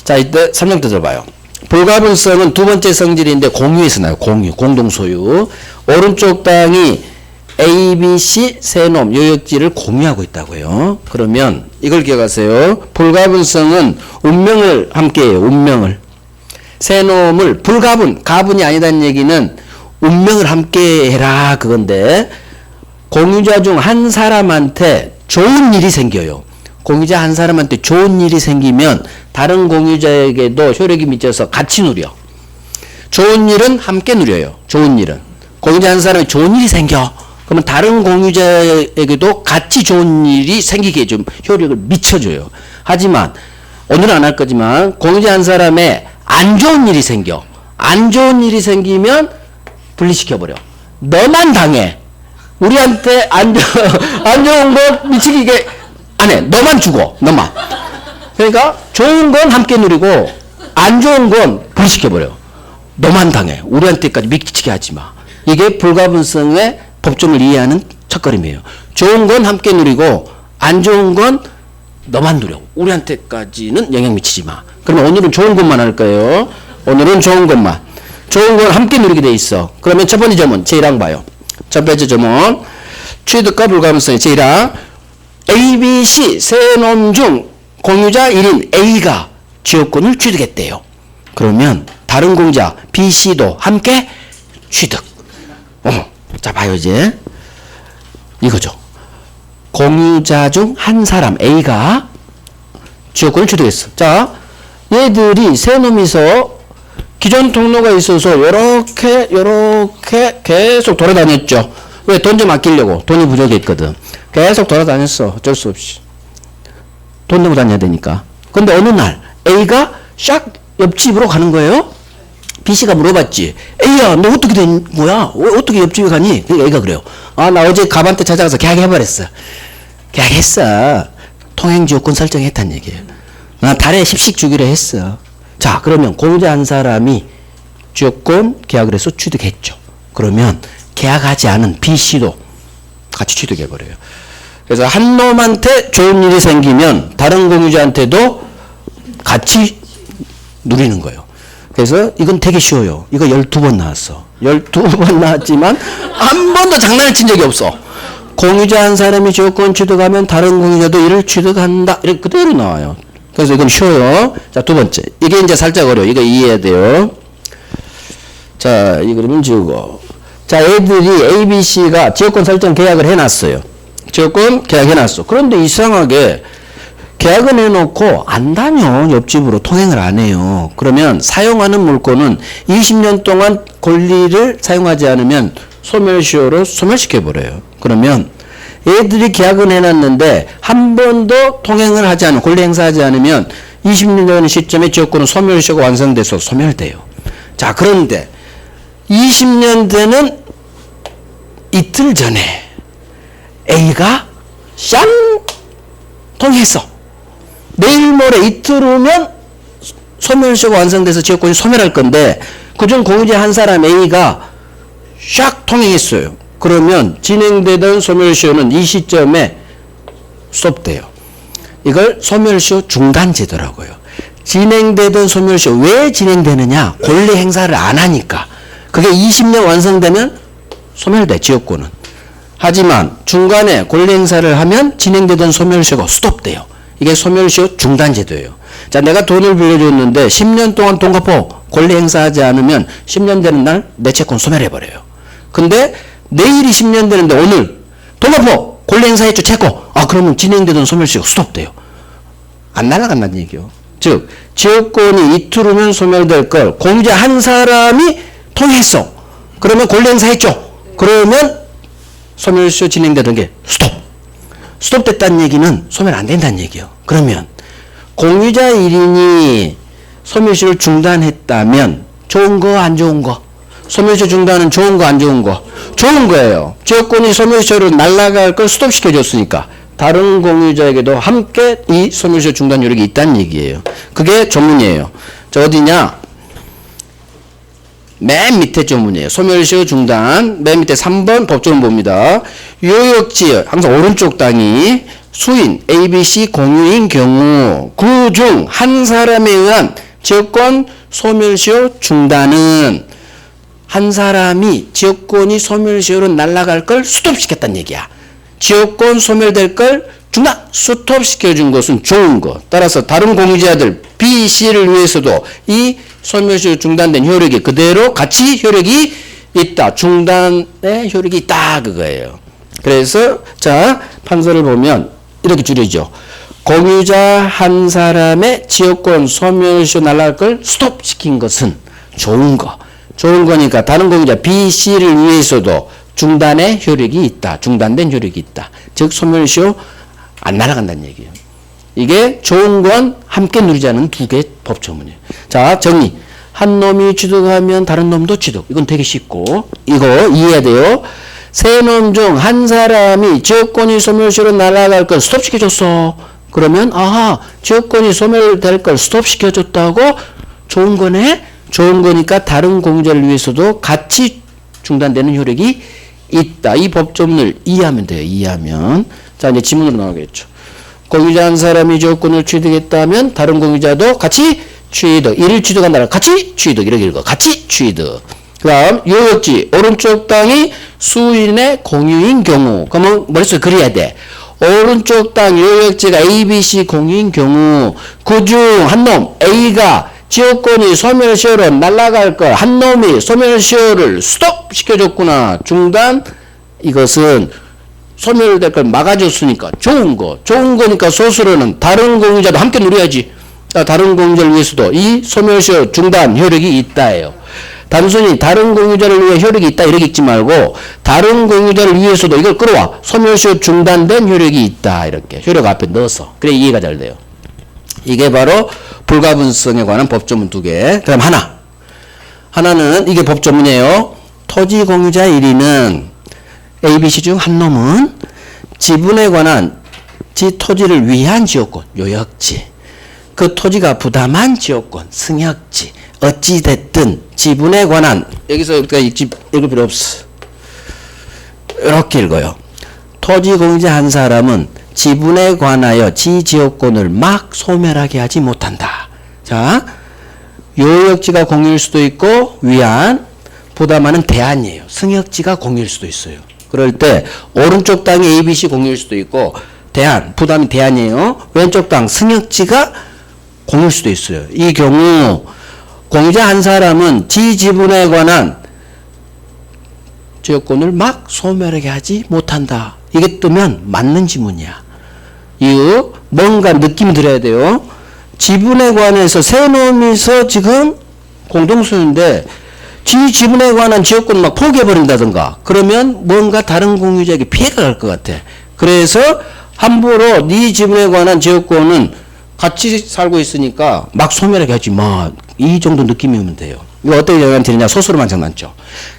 자, 이때 설명 들어봐요. 불가분성은 두 번째 성질인데 공유에서 나요. 공동소유. 오른쪽 땅이 A, B, C 세 놈 요역지를 공유하고 있다고요. 그러면 이걸 기억하세요. 불가분성은 운명을 함께해요. 운명을. 세 놈을 불가분, 가분이 아니다는 얘기는 운명을 함께해라 그건데 공유자 중 한 사람한테 좋은 일이 생겨요. 공유자 한 사람한테 좋은 일이 생기면 다른 공유자에게도 효력이 미쳐서 같이 누려. 좋은 일은 함께 누려요. 좋은 일은. 공유자 한 사람이 좋은 일이 생겨. 그러면 다른 공유자에게도 같이 좋은 일이 생기게 좀 효력을 미쳐줘요. 하지만 오늘은 안 할 거지만 공유자 한 사람의 안 좋은 일이 생겨. 안 좋은 일이 생기면 분리시켜버려. 너만 당해. 우리한테 안 좋은 거 미치게 이게 안 해. 너만 죽어. 너만. 그러니까 좋은 건 함께 누리고 안 좋은 건 분리시켜버려. 너만 당해. 우리한테까지 미치게 하지 마. 이게 불가분성의 법점을 이해하는 첫걸음이에요. 좋은 건 함께 누리고 안 좋은 건 너만 누려. 우리한테까지는 영향 미치지 마. 그러면 오늘은 좋은 것만 할 거예요. 오늘은 좋은 것만. 좋은 건 함께 누리게 돼 있어. 그러면 첫 번째 점은 제1항 봐요. 첫 번째 점은 취득과 불가분성의 제1항. A, B, C 세 놈 중 공유자 1인 A가 지역권을 취득했대요. 그러면 다른 공유자 B, C도 함께 취득. 자 봐요 이제. 이거죠. 공유자 중 한 사람 A가 지역권을 취득했어. 자, 얘들이 세 놈이서 기존 통로가 있어서 요렇게 계속 돌아다녔죠. 왜? 돈 좀 아끼려고. 돈이 부족했거든. 계속 돌아다녔어. 어쩔 수 없이. 돈 내고 다녀야 되니까. 근데 어느 날 A가 샥 옆집으로 가는 거예요. B씨가 물어봤지. A야, 너 어떻게 된 거야? 왜 어떻게 옆집에 가니? 그러니까 A가 그래요. 아, 나 어제 가반대 찾아가서 계약해버렸어. 계약했어. 통행지역권 설정했단 얘기예요. 나 달에 10씩 주기로 했어. 자, 그러면 공유자 한 사람이 지역권 계약을 해서 취득했죠. 그러면 계약하지 않은 B씨도 같이 취득해버려요. 그래서 한 놈한테 좋은 일이 생기면 다른 공유자한테도 같이 누리는 거예요. 그래서 이건 되게 쉬워요. 이거 12번 나왔어. 12번 나왔지만 한 번도 장난을 친 적이 없어. 공유자 한 사람이 지역권 취득하면 다른 공유자도 이를 취득한다. 이렇게 그대로 나와요. 그래서 이건 쉬워요. 자, 두 번째. 이게 이제 살짝 어려워. 이거 이해해야 돼요. 자, 이 그림은 지우고. 자, 애들이 A, B, C가 지역권 설정 계약을 해놨어요. 지역권 계약해놨어. 그런데 이상하게 계약은 해놓고 안 다녀. 옆집으로 통행을 안 해요. 그러면 사용하는 물건은 20년 동안 권리를 사용하지 않으면 소멸시효로 소멸시켜버려요. 그러면 얘들이 계약은 해놨는데 한 번도 통행을 하지 않으면, 권리 행사하지 않으면 20년 전 시점에 지역권은 소멸시효가 완성돼서 소멸돼요. 자, 그런데 20년 되는 이틀 전에 A가 쌍 통했어. 내일 모레 이틀 후면 소멸시효가 완성돼서 지역권이 소멸할 건데 그중 공유자 한 사람 A가 샥 통행했어요. 그러면 진행되던 소멸시효는 이 시점에 스톱돼요. 이걸 소멸시효 중단제도라고요. 진행되던 소멸시효 왜 진행되느냐? 권리 행사를 안 하니까. 그게 20년 완성되면 소멸돼, 지역권은. 하지만 중간에 권리 행사를 하면 진행되던 소멸시효가 스톱돼요. 이게 소멸시효 중단제도예요. 자, 내가 돈을 빌려줬는데 10년 동안 돈 갚고 권리 행사하지 않으면 10년 되는 날 내 채권 소멸해버려요. 근데 내일이 10년 되는데 오늘 돈 갚고 권리 행사했죠, 채권. 아, 그러면 진행되던 소멸시효가 스톱돼요. 안 날아간다는 얘기요. 즉, 지역권이 이틀 후면 소멸될 걸 공유자 한 사람이 통했어. 그러면 권리 행사했죠. 그러면 소멸시효 진행되던 게 스톱. 스톱됐다는 얘기는 소멸 안 된다는 얘기예요. 그러면 공유자 1인이 소멸시효를 중단했다면 좋은 거, 안 좋은 거? 소멸시효 중단은 좋은 거, 안 좋은 거? 좋은 거예요. 지역권이 소멸시효를 날아갈 걸 스톱시켜줬으니까 다른 공유자에게도 함께 이 소멸시효 중단 요력이 있다는 얘기예요. 그게 조문이에요. 저 어디냐? 맨 밑에 조문이에요. 소멸시효 중단. 맨 밑에 3번 법조문 봅니다. 요역지, 항상 오른쪽 단위, 수인, A, B, C 공유인 경우 그 중 한 사람에 의한 지역권 소멸시효 중단은 한 사람이 지역권이 소멸시효로 날아갈 걸 스톱시켰다는 얘기야. 지역권 소멸될 걸 중단, 스톱시켜준 것은 좋은 것. 따라서 다른 공유자들 B, C를 위해서도 이 소멸시효 중단된 효력이 그대로 같이 효력이 있다. 중단의 효력이 있다. 그거예요. 그래서 자, 판서를 보면 이렇게 줄이죠. 공유자 한 사람의 지역권 소멸시효 날아갈 걸 스톱시킨 것은 좋은 거. 좋은 거니까 다른 공유자 B, C를 위해서도 중단의 효력이 있다. 중단된 효력이 있다. 즉 소멸시효 안 날아간다는 얘기예요. 이게 좋은 건 함께 누리자는 두 개 법조문이에요. 자, 정리. 한 놈이 취득하면 다른 놈도 취득. 이건 되게 쉽고 이거 이해해야 돼요. 세 놈 중 한 사람이 지역권이 소멸시로 날아갈 걸 스톱시켜줬어. 그러면 아하, 지역권이 소멸될 걸 스톱시켜줬다고 좋은 거네? 좋은 거니까 다른 공유자를 위해서도 같이 중단되는 효력이 있다. 이 법조문을 이해하면 돼요. 이해하면. 자, 이제 지문으로 나오겠죠. 공유자 한 사람이 지역권을 취득했다면 다른 공유자도 같이 취득. 이를 취득한다면 같이 취득. 이렇게 읽어. 같이 취득. 그 다음 요역지. 오른쪽 땅이 수인의 공유인 경우. 그러면 머릿속에 그려야 돼. 오른쪽 땅 요역지가 A, B, C 공유인 경우 그중 한 놈 A가 지역권이 소멸시효로 날아갈 걸 한 놈이 소멸시효를 스톱 시켜줬구나. 중단. 이것은 소멸될 걸 막아줬으니까 좋은 거. 좋은 거니까 소수로는 다른 공유자도 함께 누려야지. 다른 공유자를 위해서도 이 소멸시효 중단 효력이 있다예요. 단순히 다른 공유자를 위해 효력이 있다 이렇게 읽지 말고 다른 공유자를 위해서도 이걸 끌어와. 소멸시효 중단된 효력이 있다. 이렇게 효력 앞에 넣어서. 그래 이해가 잘 돼요. 이게 바로 불가분성에 관한 법조문 두 개. 그럼 하나는 이게 법조문이에요. 토지 공유자 1위는 A, B, C 중 한 놈은 지분에 관한 지 토지를 위한 지역권, 요역지. 그 토지가 부담한 지역권, 승역지. 어찌됐든 지분에 관한 여기서 우리가 읽을 필요 없어. 이렇게 읽어요. 토지 공유자 한 사람은 지분에 관하여 지 지역권을 막 소멸하게 하지 못한다. 자, 요역지가 공유일 수도 있고 위안, 부담하는 대안이에요. 승역지가 공유일 수도 있어요. 그럴 때 오른쪽 땅이 A, B, C 공유일 수도 있고 대안, 부담이 대안이에요. 왼쪽 땅 승역지가 공유일 수도 있어요. 이 경우 공유자 한 사람은 지 지분에 관한 지역권을 막 소멸하게 하지 못한다. 이게 뜨면 맞는 지문이야. 이유 뭔가 느낌이 들어야 돼요. 지분에 관해서 세 놈이서 지금 공동소유인데 지 지분에 관한 지역권을 막 포기해버린다든가 그러면 뭔가 다른 공유자에게 피해가 갈 것 같아. 그래서 함부로 네 지분에 관한 지역권은 같이 살고 있으니까 막 소멸하게 하지 마. 이 정도 느낌이 오면 돼요. 이거 어떻게 영향을 드리냐? 소수로만 장난쳐.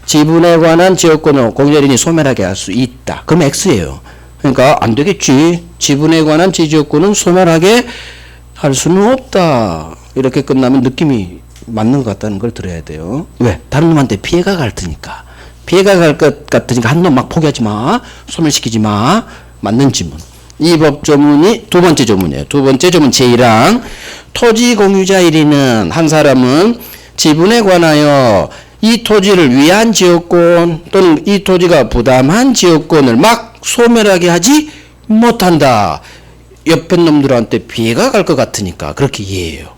지분에 관한 지역권을 공유자인이 소멸하게 할 수 있다. 그럼 X예요. 그러니까 안 되겠지. 지분에 관한 지지역권은 소멸하게 할 수는 없다. 이렇게 끝나면 느낌이 맞는 것 같다는 걸 들어야 돼요. 왜? 다른 놈한테 피해가 갈 테니까. 피해가 갈 것 같으니까 한 놈 막 포기하지 마. 소멸시키지 마. 맞는 지문. 이 법조문이 두 번째 조문이에요. 두 번째 조문 제1항. 토지 공유자 1위는 한 사람은 지분에 관하여 이 토지를 위한 지역권 또는 이 토지가 부담한 지역권을 막 소멸하게 하지 못한다. 옆에 놈들한테 피해가 갈 것 같으니까 그렇게 이해해요.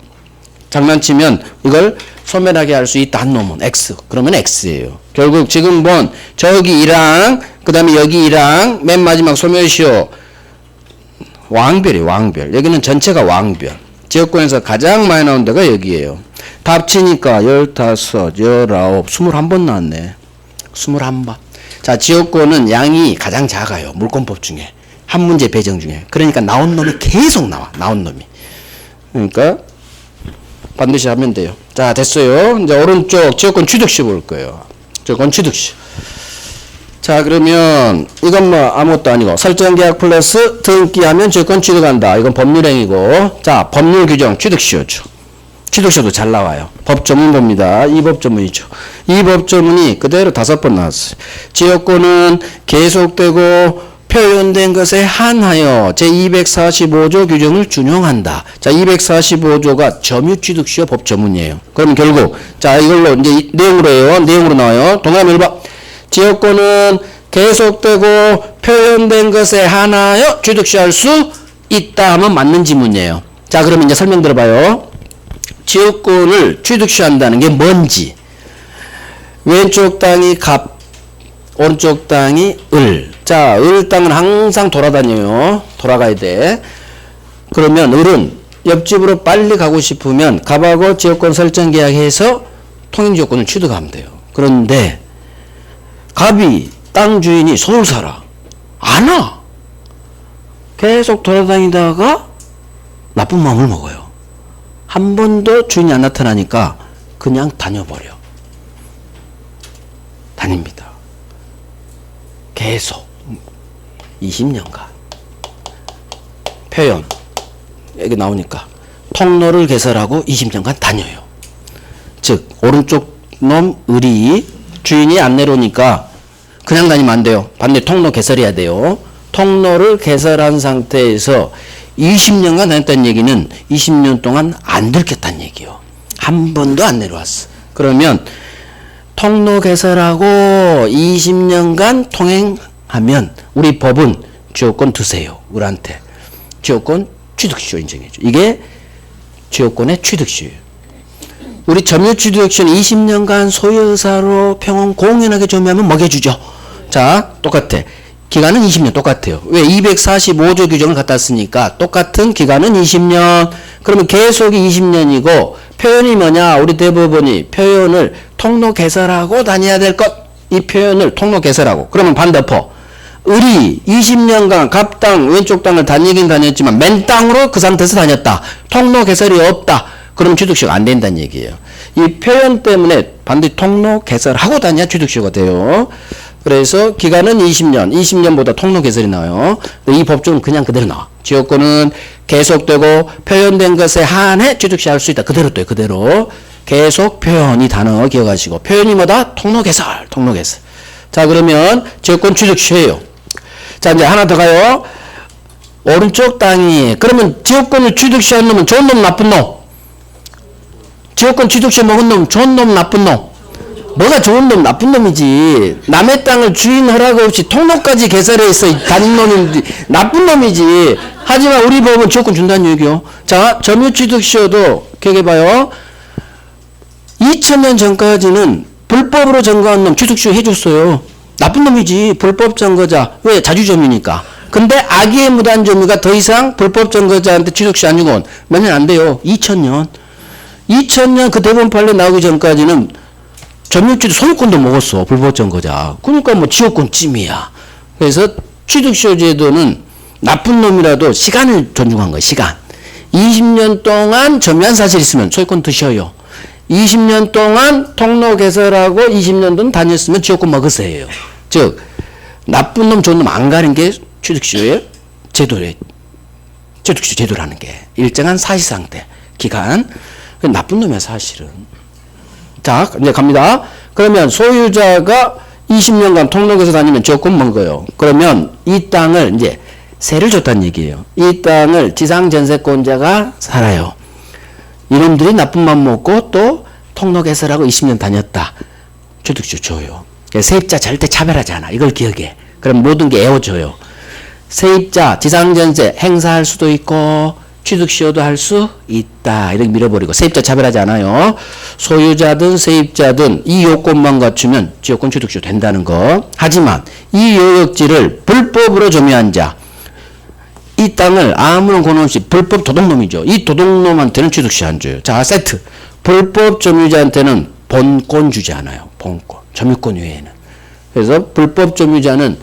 장난치면 이걸 소멸하게 할 수 있다 한 놈은 X. 그러면 X예요. 결국 지금 본 저기 1항 그 다음에 여기 1항 맨 마지막 소멸시효 왕별이에요. 왕별. 여기는 전체가 왕별. 지역권에서 가장 많이 나온 데가 여기에요. 다 합치니까 15, 19, 21번 나왔네. 21번. 자, 지역권은 양이 가장 작아요. 물권법 중에. 한 문제 배정 중에. 그러니까 나온 놈이 계속 나와. 나온 놈이. 그러니까 반드시 하면 돼요. 자, 됐어요. 이제 오른쪽 지역권 취득시 볼 거예요. 지역권 취득시. 자, 그러면 이건 뭐 아무것도 아니고 설정계약 플러스 등기하면 지역권 취득한다. 이건 법률행위고. 자, 법률 규정 취득시효죠. 취득시효도 잘 나와요. 법조문 봅니다. 이 법조문이죠. 이 법조문이 그대로 5번 나왔어요. 지역권은 계속되고 표현된 것에 한하여 제245조 규정을 준용한다. 자, 245조가 점유취득시효 법조문이에요. 그러면 결국 자, 이걸로 이제 내용으로 해요. 내용으로 나와요. 동그라미 1번. 지역권은 계속되고 표현된 것에 한하여 취득시할 수 있다 하면 맞는 지문이에요. 자, 그러면 이제 설명 들어봐요. 지역권을 취득시한다는 게 뭔지. 왼쪽 땅이 갑, 오른쪽 땅이 을. 자, 을 땅은 항상 돌아다녀요. 돌아가야 돼. 그러면 을은 옆집으로 빨리 가고 싶으면 갑하고 지역권 설정 계약해서 통행지역권을 취득하면 돼요. 그런데 갑이 땅 주인이 서울 살아. 안 와. 계속 돌아다니다가 나쁜 마음을 먹어요. 한 번도 주인이 안 나타나니까 그냥 다녀버려. 다닙니다. 계속 20년간 표현 여기 나오니까 통로를 개설하고 20년간 다녀요. 즉 오른쪽 놈 을이 주인이 안 내려오니까 그냥 다니면 안 돼요. 반대 통로 개설해야 돼요. 통로를 개설한 상태에서 20년간 다녔다는 얘기는 20년 동안 안 들켰다는 얘기요. 한 번도 안 내려왔어. 그러면 통로 개설하고 20년간 통행하면 우리 법은 주요권 드세요. 을한테. 주요권 취득시효 인정해줘. 이게 주요권의 취득시효예요. 우리 점유취득시효는 20년간 소유의사로 평온 공연하게 점유하면 먹여주죠. 자, 똑같아. 기간은 20년 똑같아요. 왜? 245조 규정을 갖다 쓰니까 똑같은 기간은 20년. 그러면 계속이 20년이고 표현이 뭐냐? 우리 대법원이 표현을 통로 개설하고 다녀야 될 것. 이 표현을 통로 개설하고. 그러면 반대포. 을이 20년간 갑당 왼쪽 땅을 다니긴 다녔지만 맨 땅으로 그 상태에서 다녔다. 통로 개설이 없다. 그럼 취득시효가 안 된다는 얘기예요. 이 표현 때문에 반드시 통로 개설하고 다녀야 취득시효가 돼요. 그래서 기간은 20년, 20년보다 통로 개설이 나와요. 이 법조는 그냥 그대로 나와. 지역권은 계속되고 표현된 것에 한해 취득시할 수 있다. 그대로 돼요. 그대로. 계속 표현이 단어 기억하시고 표현이 뭐다? 통로 개설, 통로 개설. 자, 그러면 지역권 취득시효예요. 자, 이제 하나 더 가요. 오른쪽 땅이 그러면 지역권을 취득시한 놈은 좋은 놈, 나쁜 놈? 지역권 취득시효 먹은 놈 좋은 놈, 나쁜 놈? 뭐가 좋은 놈, 나쁜 놈이지. 남의 땅을 주인 허락 없이 통로까지 개설해서 다닌 놈이 나쁜 놈이지. 하지만 우리 법은 지역권 준다는 얘기요. 자, 점유취득시효도 기억해봐요. 2000년 전까지는 불법으로 증거한 놈 취득시효 해줬어요. 나쁜 놈이지. 불법 증거자. 왜? 자주점유니까. 근데 악의의 무단 점유가 더 이상 불법 증거자한테 취득시효 안 주고 몇 년 안 돼요. 2000년. 2000년 그 대법원 판례 나오기 전까지는 점유취득 소유권도 먹었어. 불법 증거자. 그러니까 뭐 지역권 찜이야. 그래서 취득시효 제도는 나쁜 놈이라도 시간을 존중한 거야. 시간. 20년 동안 점유한 사실이 있으면 소유권 드셔요. 20년 동안 통로 개설하고 20년 동안 다녔으면 지역권 먹으세요. 즉 나쁜 놈 좋은 놈 안 가는 게 취득시효의 제도래. 취득시효 제도라는 게 일정한 사실상태 기간. 나쁜 놈이야 사실은. 자, 이제 갑니다. 그러면 소유자가 20년간 통로에서 다니면 지역권 먹어요. 그러면 이 땅을 이제 세를 줬다는 얘기예요. 이 땅을 지상전세권자가 살아요. 이놈들이 나쁜 맘 먹고 또 통로 개설하고 20년 다녔다. 취득시효 줘요. 세입자 절대 차별하지 않아. 이걸 기억해. 그럼 모든 게 애워줘요. 세입자 지상전세 행사할 수도 있고 취득시효도 할 수 있다. 이렇게 밀어버리고 세입자 차별하지 않아요. 소유자든 세입자든 이 요건만 갖추면 지역권 취득시효 된다는 거. 하지만 이 요역지를 불법으로 점유한 자, 이 땅을 아무런 권한 없이 불법 도둑놈이죠. 이 도둑놈한테는 취득시효 안 줘요. 자, 세트. 불법 점유자한테는 본권 주지 않아요. 본권. 점유권 외에는. 그래서 불법 점유자는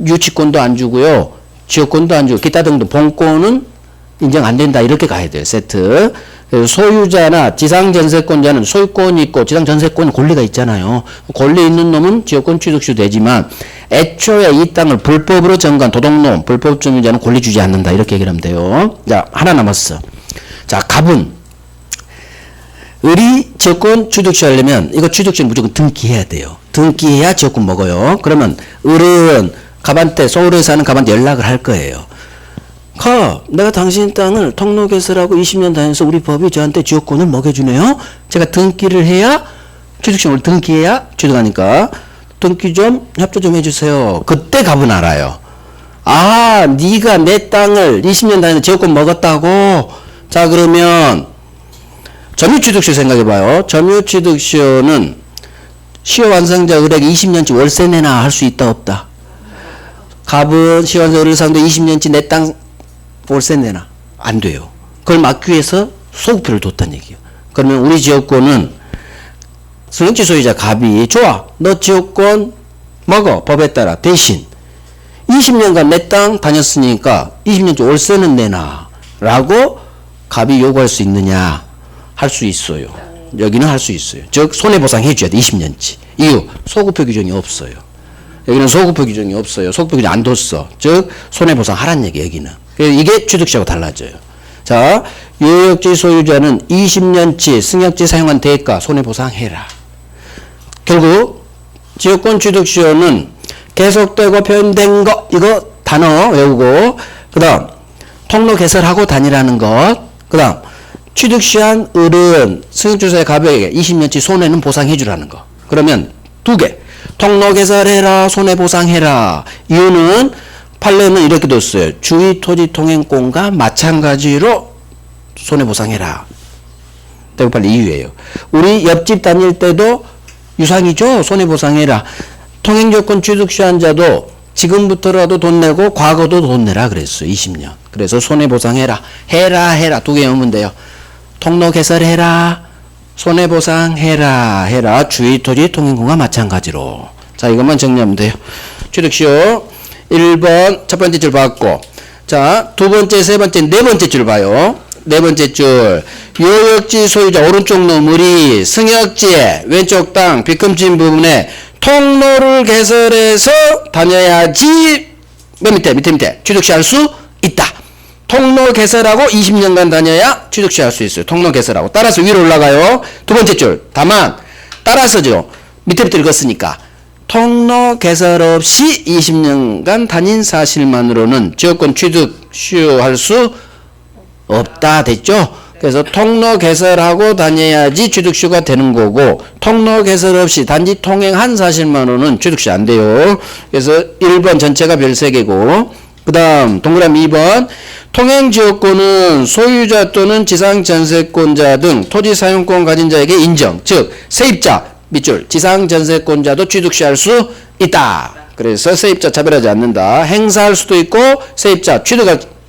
유치권도 안 주고요. 지역권도 안 주고 기타 등등 본권은 인정 안 된다. 이렇게 가야 돼요. 세트. 그래서 소유자나 지상전세권자는 소유권이 있고 지상전세권 권리가 있잖아요. 권리 있는 놈은 지역권 취득시효 되지만 애초에 이 땅을 불법으로 증거한 도둑놈, 불법 점유자는 권리 주지 않는다. 이렇게 얘기를 하면 돼요. 자, 하나 남았어. 자, 갑은 을이 지역권 취득시효 하려면 이거 취득시효 무조건 등기해야 돼요. 등기해야 지역권 먹어요. 그러면 을은 갑한테 서울에 사는 갑한테 연락을 할 거예요. 내가 당신 땅을 통로 개설하고 20년 다녀서 우리 법이 저한테 지역권을 먹여주네요. 제가 등기를 해야 취득시효를 등기해야 취득하니까 등기 좀 협조 좀 해주세요. 그때 갑은 알아요. 아, 네가 내 땅을 20년 다녀서 지역권 먹었다고. 자, 그러면 점유취득시효 생각해봐요. 점유취득시효는 시효 완성자 을에게 20년치 월세 내나 할 수 있다 없다. 갑은 시효 완성자 을을 상대 20년치 내 땅 월세 내나 안 돼요. 그걸 막기 위해서 소급표를 뒀다는 얘기예요. 그러면 우리 지역권은 승용지 소유자 갑이 좋아, 너 지역권 먹어. 법에 따라 대신 20년간 내 땅 다녔으니까 20년째 월세는 내놔 라고 갑이 요구할 수 있느냐? 할 수 있어요. 여기는 할 수 있어요. 즉 손해보상 해줘야 돼. 20년치. 이유 소급표 규정이 없어요. 여기는 소급표 규정이 없어요. 소급표 규정 안 뒀어. 즉 손해보상 하란 얘기 여기는. 이게 취득시하고 달라져요. 자, 요역지 소유자는 20년치 승역지 사용한 대가 손해보상해라. 결국 지역권 취득시효는 계속되고 표현된 거 이거 단어 외우고 그 다음 통로 개설하고 다니라는 것 그 다음 취득시한 을은 승역주소의 가격에 20년치 손해는 보상해 주라는 거. 그러면 두 개. 통로 개설해라 손해보상해라. 이유는 판례는 이렇게 뒀어요. 주의 토지 통행권과 마찬가지로 손해보상해라. 대구판례 이유예요. 우리 옆집 다닐 때도 유상이죠. 손해보상해라. 통행조건 취득시한 자도 지금부터라도 돈 내고 과거도 돈 내라 그랬어요. 20년. 그래서 손해보상해라. 해라 두 개 외우면 돼요. 통로 개설해라. 손해보상해라. 해라. 주의토지 통행권과 마찬가지로. 자, 이것만 정리하면 돼요. 취득시효 1번 첫 번째 줄 봤고, 자, 두 번째, 세 번째, 네 번째 줄 봐요. 네 번째 줄. 요역지 소유자 오른쪽 노물이 승역지의 왼쪽 땅 빗금진 부분에 통로를 개설해서 다녀야지 맨 밑에 취득시할 수 있다. 통로 개설하고 20년간 다녀야 취득시할 수 있어요. 통로 개설하고. 따라서 위로 올라가요. 두 번째 줄. 다만 따라서죠. 밑에부터 읽었으니까 통로 개설 없이 20년간 다닌 사실만으로는 지역권 취득시효할 수 없다. 됐죠? 그래서 통로 개설하고 다녀야지 취득시효가 되는 거고, 통로 개설 없이 단지 통행한 사실만으로는 취득시효 안 돼요. 그래서 1번 전체가 별 3개고, 그 다음 동그라미 2번 통행지역권은 소유자 또는 지상전세권자 등 토지사용권 가진 자에게 인정, 즉 세입자 밑줄 지상전세권자도 취득시할 수 있다. 그래서 세입자 차별하지 않는다. 행사할 수도 있고 세입자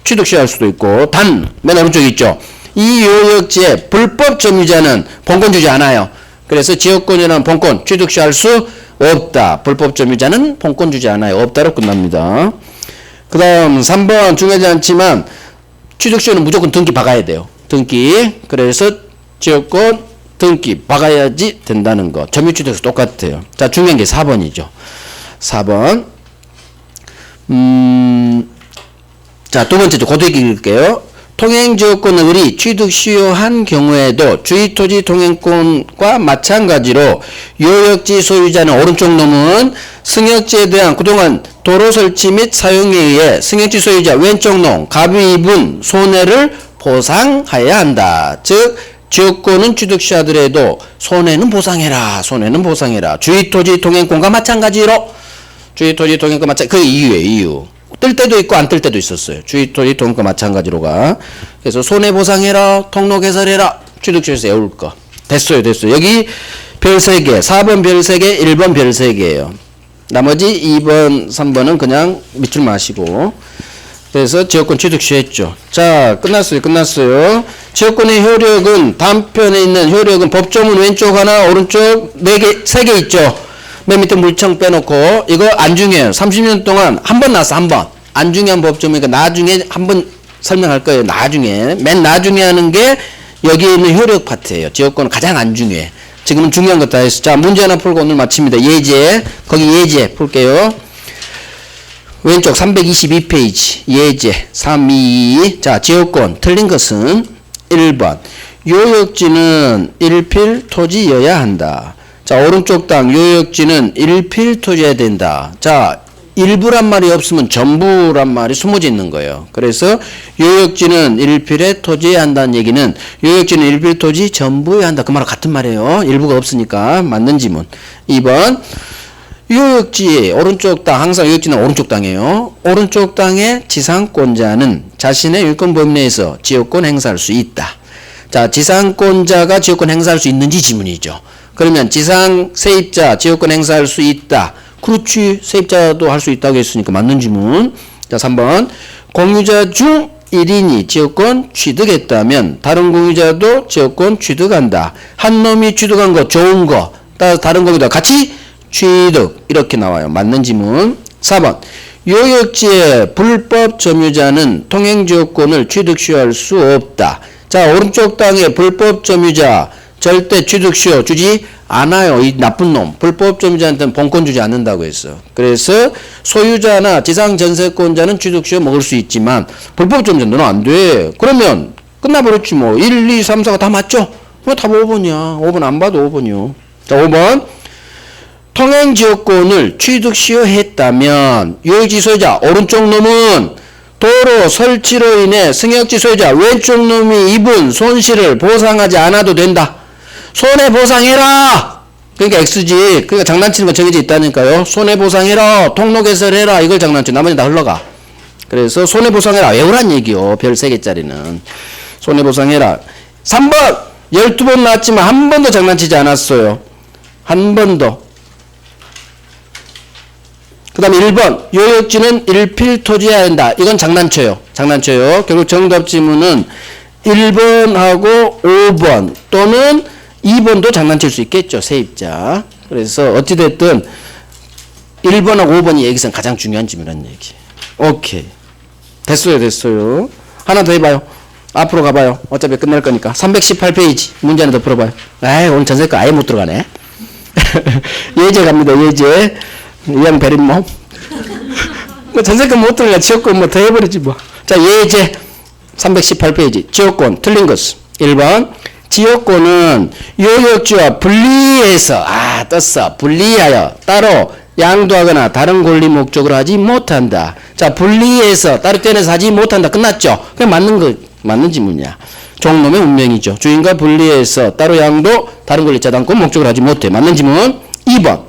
취득시할 수도 있고, 단 맨 오른쪽에 있죠. 이 요역지의 불법 점유자는 본권 주지 않아요. 그래서 지역권이라는 본권 취득시할 수 없다. 불법 점유자는 본권 주지 않아요. 없다로 끝납니다. 그 다음 3번 중요하지 않지만 취득시효는 무조건 등기 박아야 돼요. 등기. 그래서 지역권 등기 박아야지 된다는 거. 점유취득에서 똑같아요. 자, 중요한 게 4번이죠. 4번. 자, 두 번째 고도익 읽을게요. 통행지역권의 을이 취득시효한 경우에도 주의토지 통행권과 마찬가지로 요역지 소유자는 오른쪽 놈은 승역지에 대한 그동안 도로 설치 및 사용에 의해 승역지 소유자 왼쪽 놈 갑이 입은 손해를 보상하여야 한다. 즉 지역권은 취득시하더라도 손해는 보상해라. 손해는 보상해라. 주의토지 통행권과 마찬가지로 주의토지 통행권 마찬가지. 그 이유예요. 이유. 뜰 때도 있고 안 뜰 때도 있었어요. 주의토지 통행권 마찬가지로가. 그래서 손해보상해라. 통로 개설해라. 취득시에서 외울 거. 됐어요. 여기 별 3개. 4번 별 3개, 1번 별 3개예요. 나머지 2번, 3번은 그냥 밑줄 마시고. 그래서 지역권 취득시 했죠. 자, 끝났어요. 지역권의 효력은 단편에 있는 효력은 법조문 왼쪽 하나, 오른쪽 4개, 3개 있죠. 맨 밑에 물청 빼놓고, 이거 안 중요해요. 30년 동안 한 번 나왔어, 한 번. 안 중요한 법조문이니까 나중에 한 번 설명할 거예요. 나중에. 맨 나중에 하는 게 여기에 있는 효력 파트예요. 지역권은 가장 안 중요해. 지금은 중요한 것 다 했어. 자, 문제 하나 풀고 오늘 마칩니다. 예제. 거기 예제 풀게요. 왼쪽 322페이지. 예제. 322. 자, 지역권. 틀린 것은 1번. 요역지는 일필 토지여야 한다. 자, 오른쪽 땅 요역지는 일필 토지여야 된다. 자, 일부란 말이 없으면 전부란 말이 숨어져 있는 거예요. 그래서 요역지는 일필의 토지여야 한다는 얘기는 요역지는 일필 토지 전부여야 한다. 그 말과 같은 말이에요. 일부가 없으니까 맞는 지문. 2번 요역지 오른쪽 땅, 항상 요역지는 오른쪽 땅이에요. 오른쪽 땅의 지상권자는 자신의 유권 범위 내에서 지역권 행사할 수 있다. 자, 지상권자가 지역권 행사할 수 있는지 지문이죠. 그러면 지상 세입자 지역권 행사할 수 있다. 그렇지. 세입자도 할 수 있다고 했으니까 맞는 지문. 자, 3번 공유자 중 1인이 지역권 취득했다면 다른 공유자도 지역권 취득한다. 한 놈이 취득한 거 좋은 거 따라서 다른 공유자 같이 취득. 이렇게 나와요. 맞는 지문. 4번 요역지의 불법 점유자는 통행지역권을 취득시효할 수 없다. 자, 오른쪽 땅에 불법 점유자 절대 취득시효 주지 않아요. 이 나쁜 놈. 불법 점유자한테는 본권 주지 않는다고 했어. 그래서 소유자나 지상전세권자는 취득시효 먹을 수 있지만 불법 점유자 너는 안 돼. 그러면 끝나버렸지 뭐. 1, 2, 3, 4가 다 맞죠? 왜 답 5번이야? 5번 안 봐도 5번이요. 자, 5번. 통행지역권을 취득시효했다면 요역지 소유자 오른쪽 놈은 도로 설치로 인해 승역지 소유자 왼쪽 놈이 입은 손실을 보상하지 않아도 된다. 손해보상해라. 그러니까 X지. 그러니까 장난치는 거 정해져 있다니까요. 손해보상해라. 통로 개설해라. 이걸 장난치. 나머지 다 흘러가. 그래서 손해보상해라. 외우란 얘기요. 별 3개짜리는. 손해보상해라. 3번. 12번 나왔지만 한 번도 장난치지 않았어요. 한 번도. 그 다음에 1번. 요역지는 일필토지해야 한다. 이건 장난쳐요. 장난쳐요. 결국 정답 지문은 1번하고 5번 또는 2번도 장난칠 수 있겠죠. 세입자. 그래서 어찌됐든 1번하고 5번이 여기서 가장 중요한 지문이라는 얘기. 오케이. 됐어요. 됐어요. 하나 더 해봐요. 앞으로 가봐요. 어차피 끝날 거니까. 318페이지. 문제 하나 더 풀어봐요. 아이, 오늘 전세거 아예 못 들어가네. 예제 갑니다. 예제. 이양 베린몸. 뭐 전세거 못 들어가. 지역권 뭐 더 해버리지 뭐. 자, 예제. 318페이지. 지역권. 틀린 것은. 1번. 지역권은 요역지와 분리해서 떴어. 분리하여 따로 양도하거나 다른 권리 목적으로 하지 못한다. 자, 분리해서 따로 떼내서 하지 못한다. 끝났죠? 그냥 맞는 지문이야. 종놈의 운명이죠. 주인과 분리해서 따로 양도 다른 권리 차단권 목적으로 하지 못해. 맞는 지문. 2번.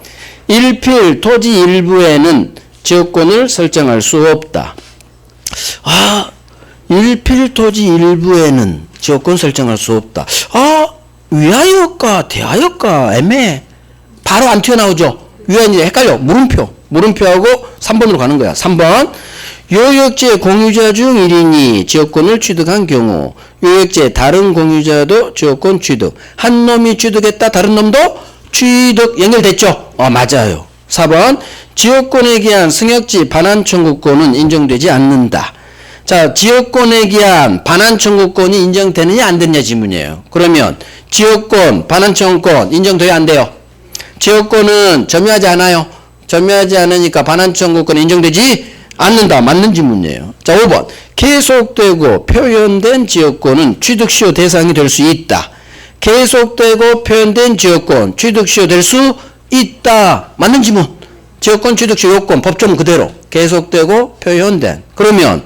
일필 토지 일부에는 지역권을 설정할 수 없다. 일필 토지 일부에는 지역권 설정할 수 없다. 위하여가 대하여가 애매해. 바로 안 튀어나오죠. 위하여 헷갈려. 물음표하고 3번으로 가는 거야. 3번. 요역지의 공유자 중 1인이 지역권을 취득한 경우 요역지의 다른 공유자도 지역권 취득. 한 놈이 취득했다. 다른 놈도 취득. 연결됐죠? 맞아요. 4번. 지역권에 기한 승역지 반환 청구권은 인정되지 않는다. 자, 지역권에 기한 반환 청구권이 인정되느냐 안 되느냐 질문이에요. 그러면 지역권 반환 청구권 인정돼야 안 돼요? 지역권은 점유하지 않아요. 점유하지 않으니까 반환 청구권 인정되지 않는다. 맞는 질문이에요. 자, 5번. 계속되고 표현된 지역권은 취득시효 대상이 될 수 있다. 계속되고 표현된 지역권 취득시효 될 수 있다. 맞는 질문. 지역권 취득시효 요건 법조문 그대로 계속되고 표현된. 그러면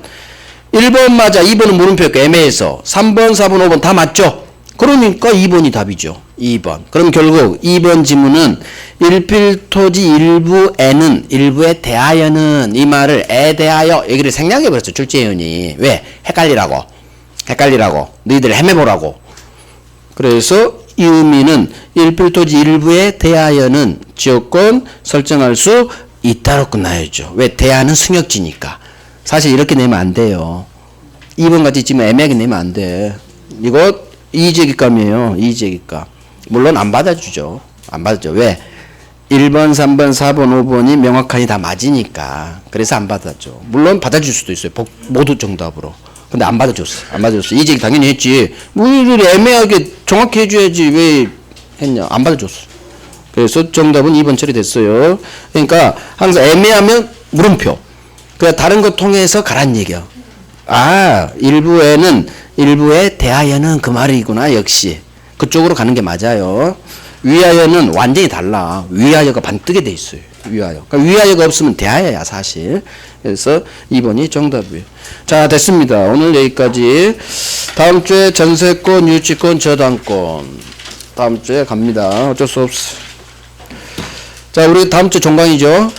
1번 맞아. 2번은 물음표가 애매해서 3번, 4번, 5번 다 맞죠? 그러니까 2번이 답이죠. 2번. 그럼 결국 2번 지문은 일필토지 일부에는 일부에 대하여는 이 말을 에 대하여 여기를 생략해버렸어. 출제위원이. 왜? 헷갈리라고. 너희들 헤매보라고. 그래서 이 의미는 일필토지 일부에 대하여는 지역권 설정할 수 있다로 끝나야죠. 왜? 대하는 승역지니까. 사실 이렇게 내면 안 돼요. 2번 같이 지금 애매하게 내면 안 돼. 이거 이의제기감이에요. 이의제기감. 물론 안 받아주죠. 왜? 1번, 3번, 4번, 5번이 명확하니 다 맞으니까. 그래서 안 받아줘. 물론 받아줄 수도 있어요. 모두 정답으로. 근데 안 받아줬어. 이의제기 당연히 했지. 뭐 이렇게 애매하게 정확히 해줘야지. 왜 했냐. 안 받아줬어. 그래서 정답은 2번 처리됐어요. 그러니까 항상 애매하면 물음표. 그 다른 거 통해서 가란 얘기야. 일부에 대하여는 그 말이구나. 역시 그쪽으로 가는 게 맞아요. 위하여는 완전히 달라. 위하여가 반뜨게 돼 있어요. 그러니까 위하여가 없으면 대하여야 사실. 그래서 2번이 정답이에요. 자, 됐습니다. 오늘 여기까지. 다음 주에 전세권, 유치권, 저당권. 다음 주에 갑니다. 어쩔 수 없어. 자, 우리 다음 주 종강이죠.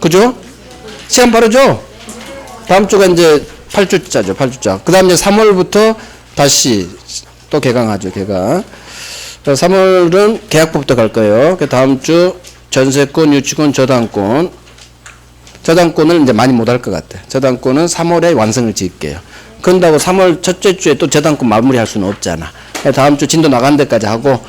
그죠? 시간 빠르죠? 다음 주가 이제 8주짜죠. 8주짜. 그 다음 이제 3월부터 다시 또 개강하죠. 개강. 3월은 계약법부터 갈 거예요. 그 다음 주 전세권, 유치권, 저당권. 저당권을 이제 많이 못 할 것 같아. 저당권은 3월에 완성을 지을게요. 그런다고 3월 첫째 주에 또 저당권 마무리할 수는 없잖아. 다음 주 진도 나간 데까지 하고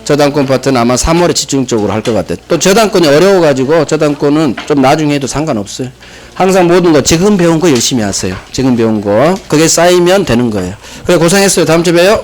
저당권 파트는 아마 3월에 집중적으로 할 것 같아요. 또 저당권이 어려워가지고 저당권은 좀 나중에 해도 상관없어요. 항상 모든 거 지금 배운 거 열심히 하세요. 지금 배운 거 그게 쌓이면 되는 거예요. 그래 고생했어요. 다음 주에 봬요.